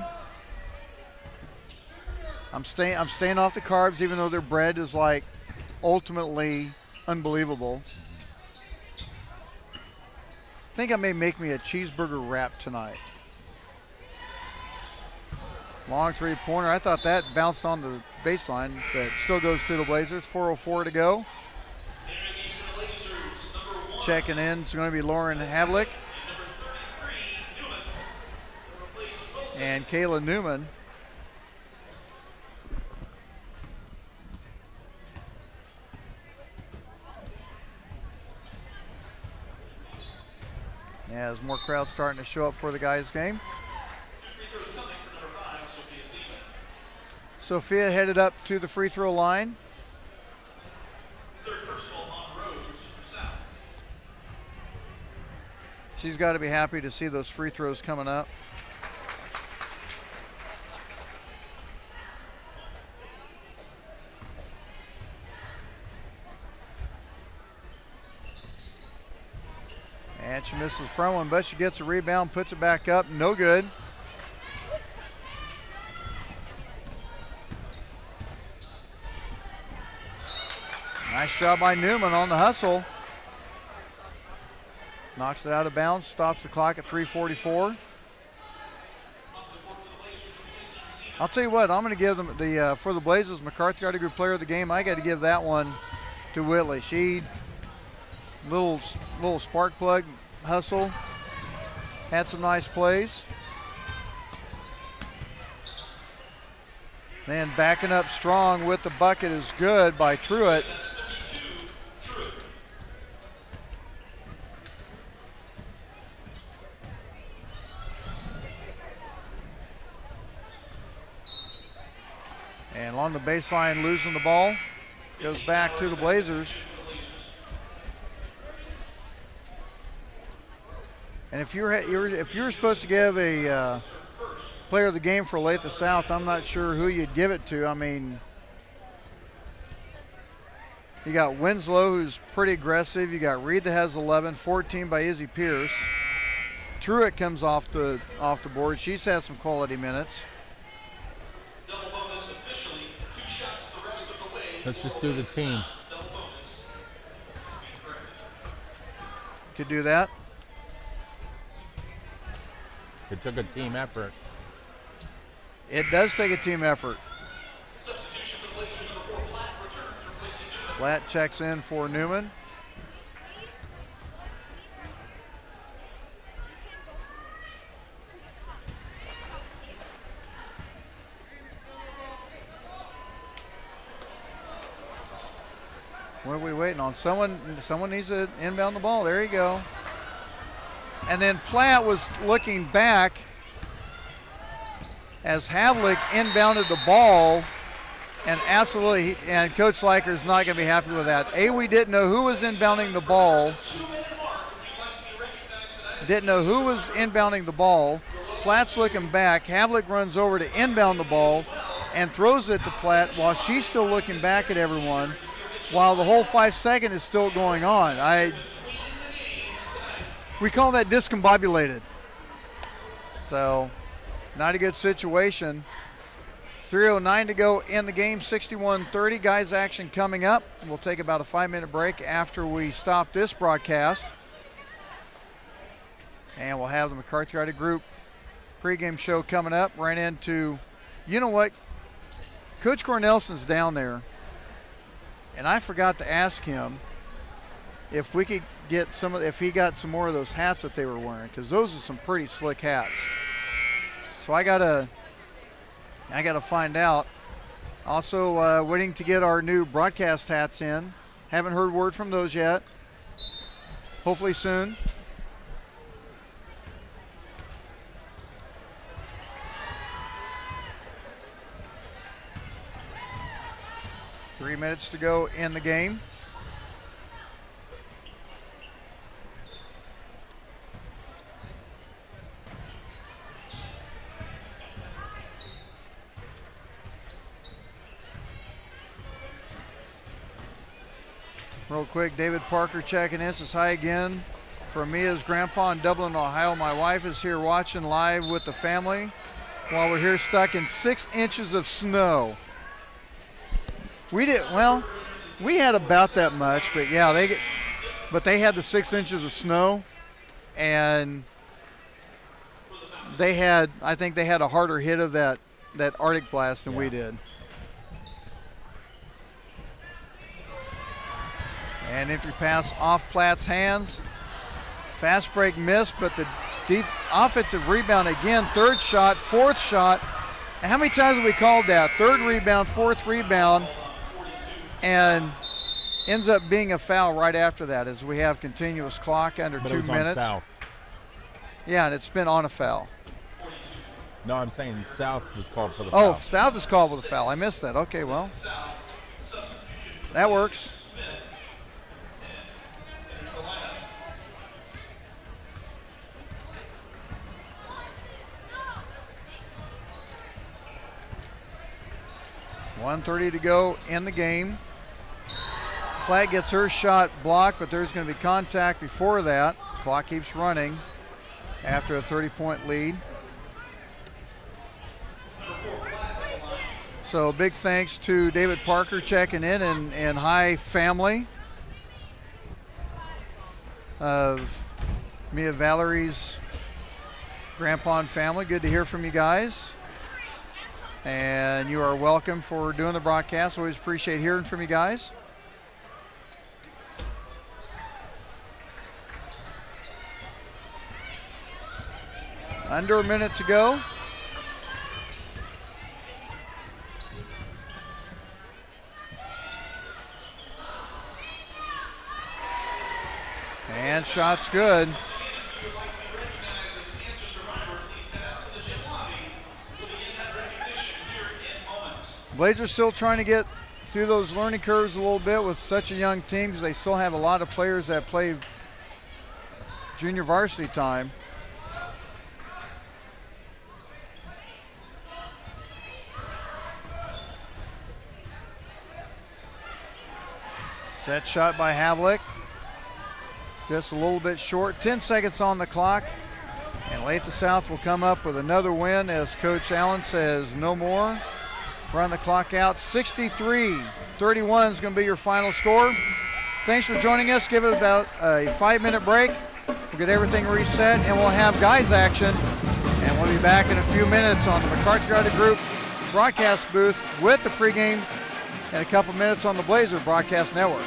I'm staying off the carbs, even though their bread is like ultimately unbelievable. I think I may make me a cheeseburger wrap tonight. Long 3-pointer. I thought that bounced on the baseline, but still goes to the Blazers. 4:04 to go. Checking in is going to be Lauren Havlick and Kayla Newman. As more crowds starting to show up for the guys' game. Sophia headed up to the free throw line. She's got to be happy to see those free throws coming up. And she misses the front one, but she gets a rebound, puts it back up, no good. Nice job by Newman on the hustle. Knocks it out of bounds, stops the clock at 3:44. I'll tell you what, I'm going to give them for the Blazers, McCarthy Auto Group Player of the Game. I got to give that one to Whitley. She little spark plug hustle, had some nice plays. Then backing up strong with the bucket is good by Truitt. And along the baseline, losing the ball. Goes back to the Blazers. And if you're supposed to give a player of the game for Olathe South, I'm not sure who you'd give it to. I mean, you got Winslow, who's pretty aggressive. You got Reed that has 11, 14 by Izzy Pierce. Truitt comes off the board. She's had some quality minutes. Let's just do the team. Could do that. It took a team effort. It does take a team effort. Platt checks in for Newman. What are we waiting on? Someone needs to inbound the ball. There you go. And then Platt was looking back as Havlick inbounded the ball, and absolutely, and Coach Sliker's not going to be happy with that. We didn't know who was inbounding the ball. Platt's looking back. Havlick runs over to inbound the ball and throws it to Platt while she's still looking back at everyone, while the whole 5 second is still going on. We call that discombobulated. So, not a good situation. 3:09 to go in the game, 61-30. Guys action coming up. We'll take about a 5-minute break after we stop this broadcast. And we'll have the McCarthy Auto Group pregame show coming up. Ran into, you know what? Coach Cornelson's down there. And I forgot to ask him if we could get if he got some more of those hats that they were wearing, because those are some pretty slick hats. So I gotta find out. Also waiting to get our new broadcast hats in. Haven't heard word from those yet. Hopefully soon. Three minutes to go in the game. Real quick, David Parker checking in. Says hi again from me as grandpa in Dublin, Ohio. My wife is here watching live with the family while we're here stuck in 6 inches of snow. We had about that much, but yeah, they had the 6 inches of snow, and I think they had a harder hit of that Arctic blast than we did. And entry pass off Platt's hands. Fast break missed, but the offensive rebound again. Third shot, fourth shot. And how many times have we called that? Third rebound, fourth rebound, and ends up being a foul right after that as we have continuous clock under 2 minutes. On South. Yeah, and it's been on a foul. No, I'm saying South was called for the foul. Oh, South is called for the foul. I missed that. Okay, well, that works. .130 to go in the game. Platt gets her shot blocked, but there's going to be contact before that. Clock keeps running after a 30-point lead. So big thanks to David Parker checking in and hi family of Mia Valerie's grandpa and family. Good to hear from you guys. And you are welcome for doing the broadcast. Always appreciate hearing from you guys. Under a minute to go. And shot's good. Blazers still trying to get through those learning curves a little bit with such a young team, because they still have a lot of players that play junior varsity time. Set shot by Havlick. Just a little bit short. 10 seconds on the clock. And Olathe South will come up with another win as Coach Allen says no more. Run the clock out. 63-31 is going to be your final score. Thanks for joining us. Give it about a 5-minute break. We'll get everything reset, and we'll have guys action. And we'll be back in a few minutes on the McCarthy Auto Group broadcast booth with the pregame and a couple minutes on the Blazer Broadcast Network.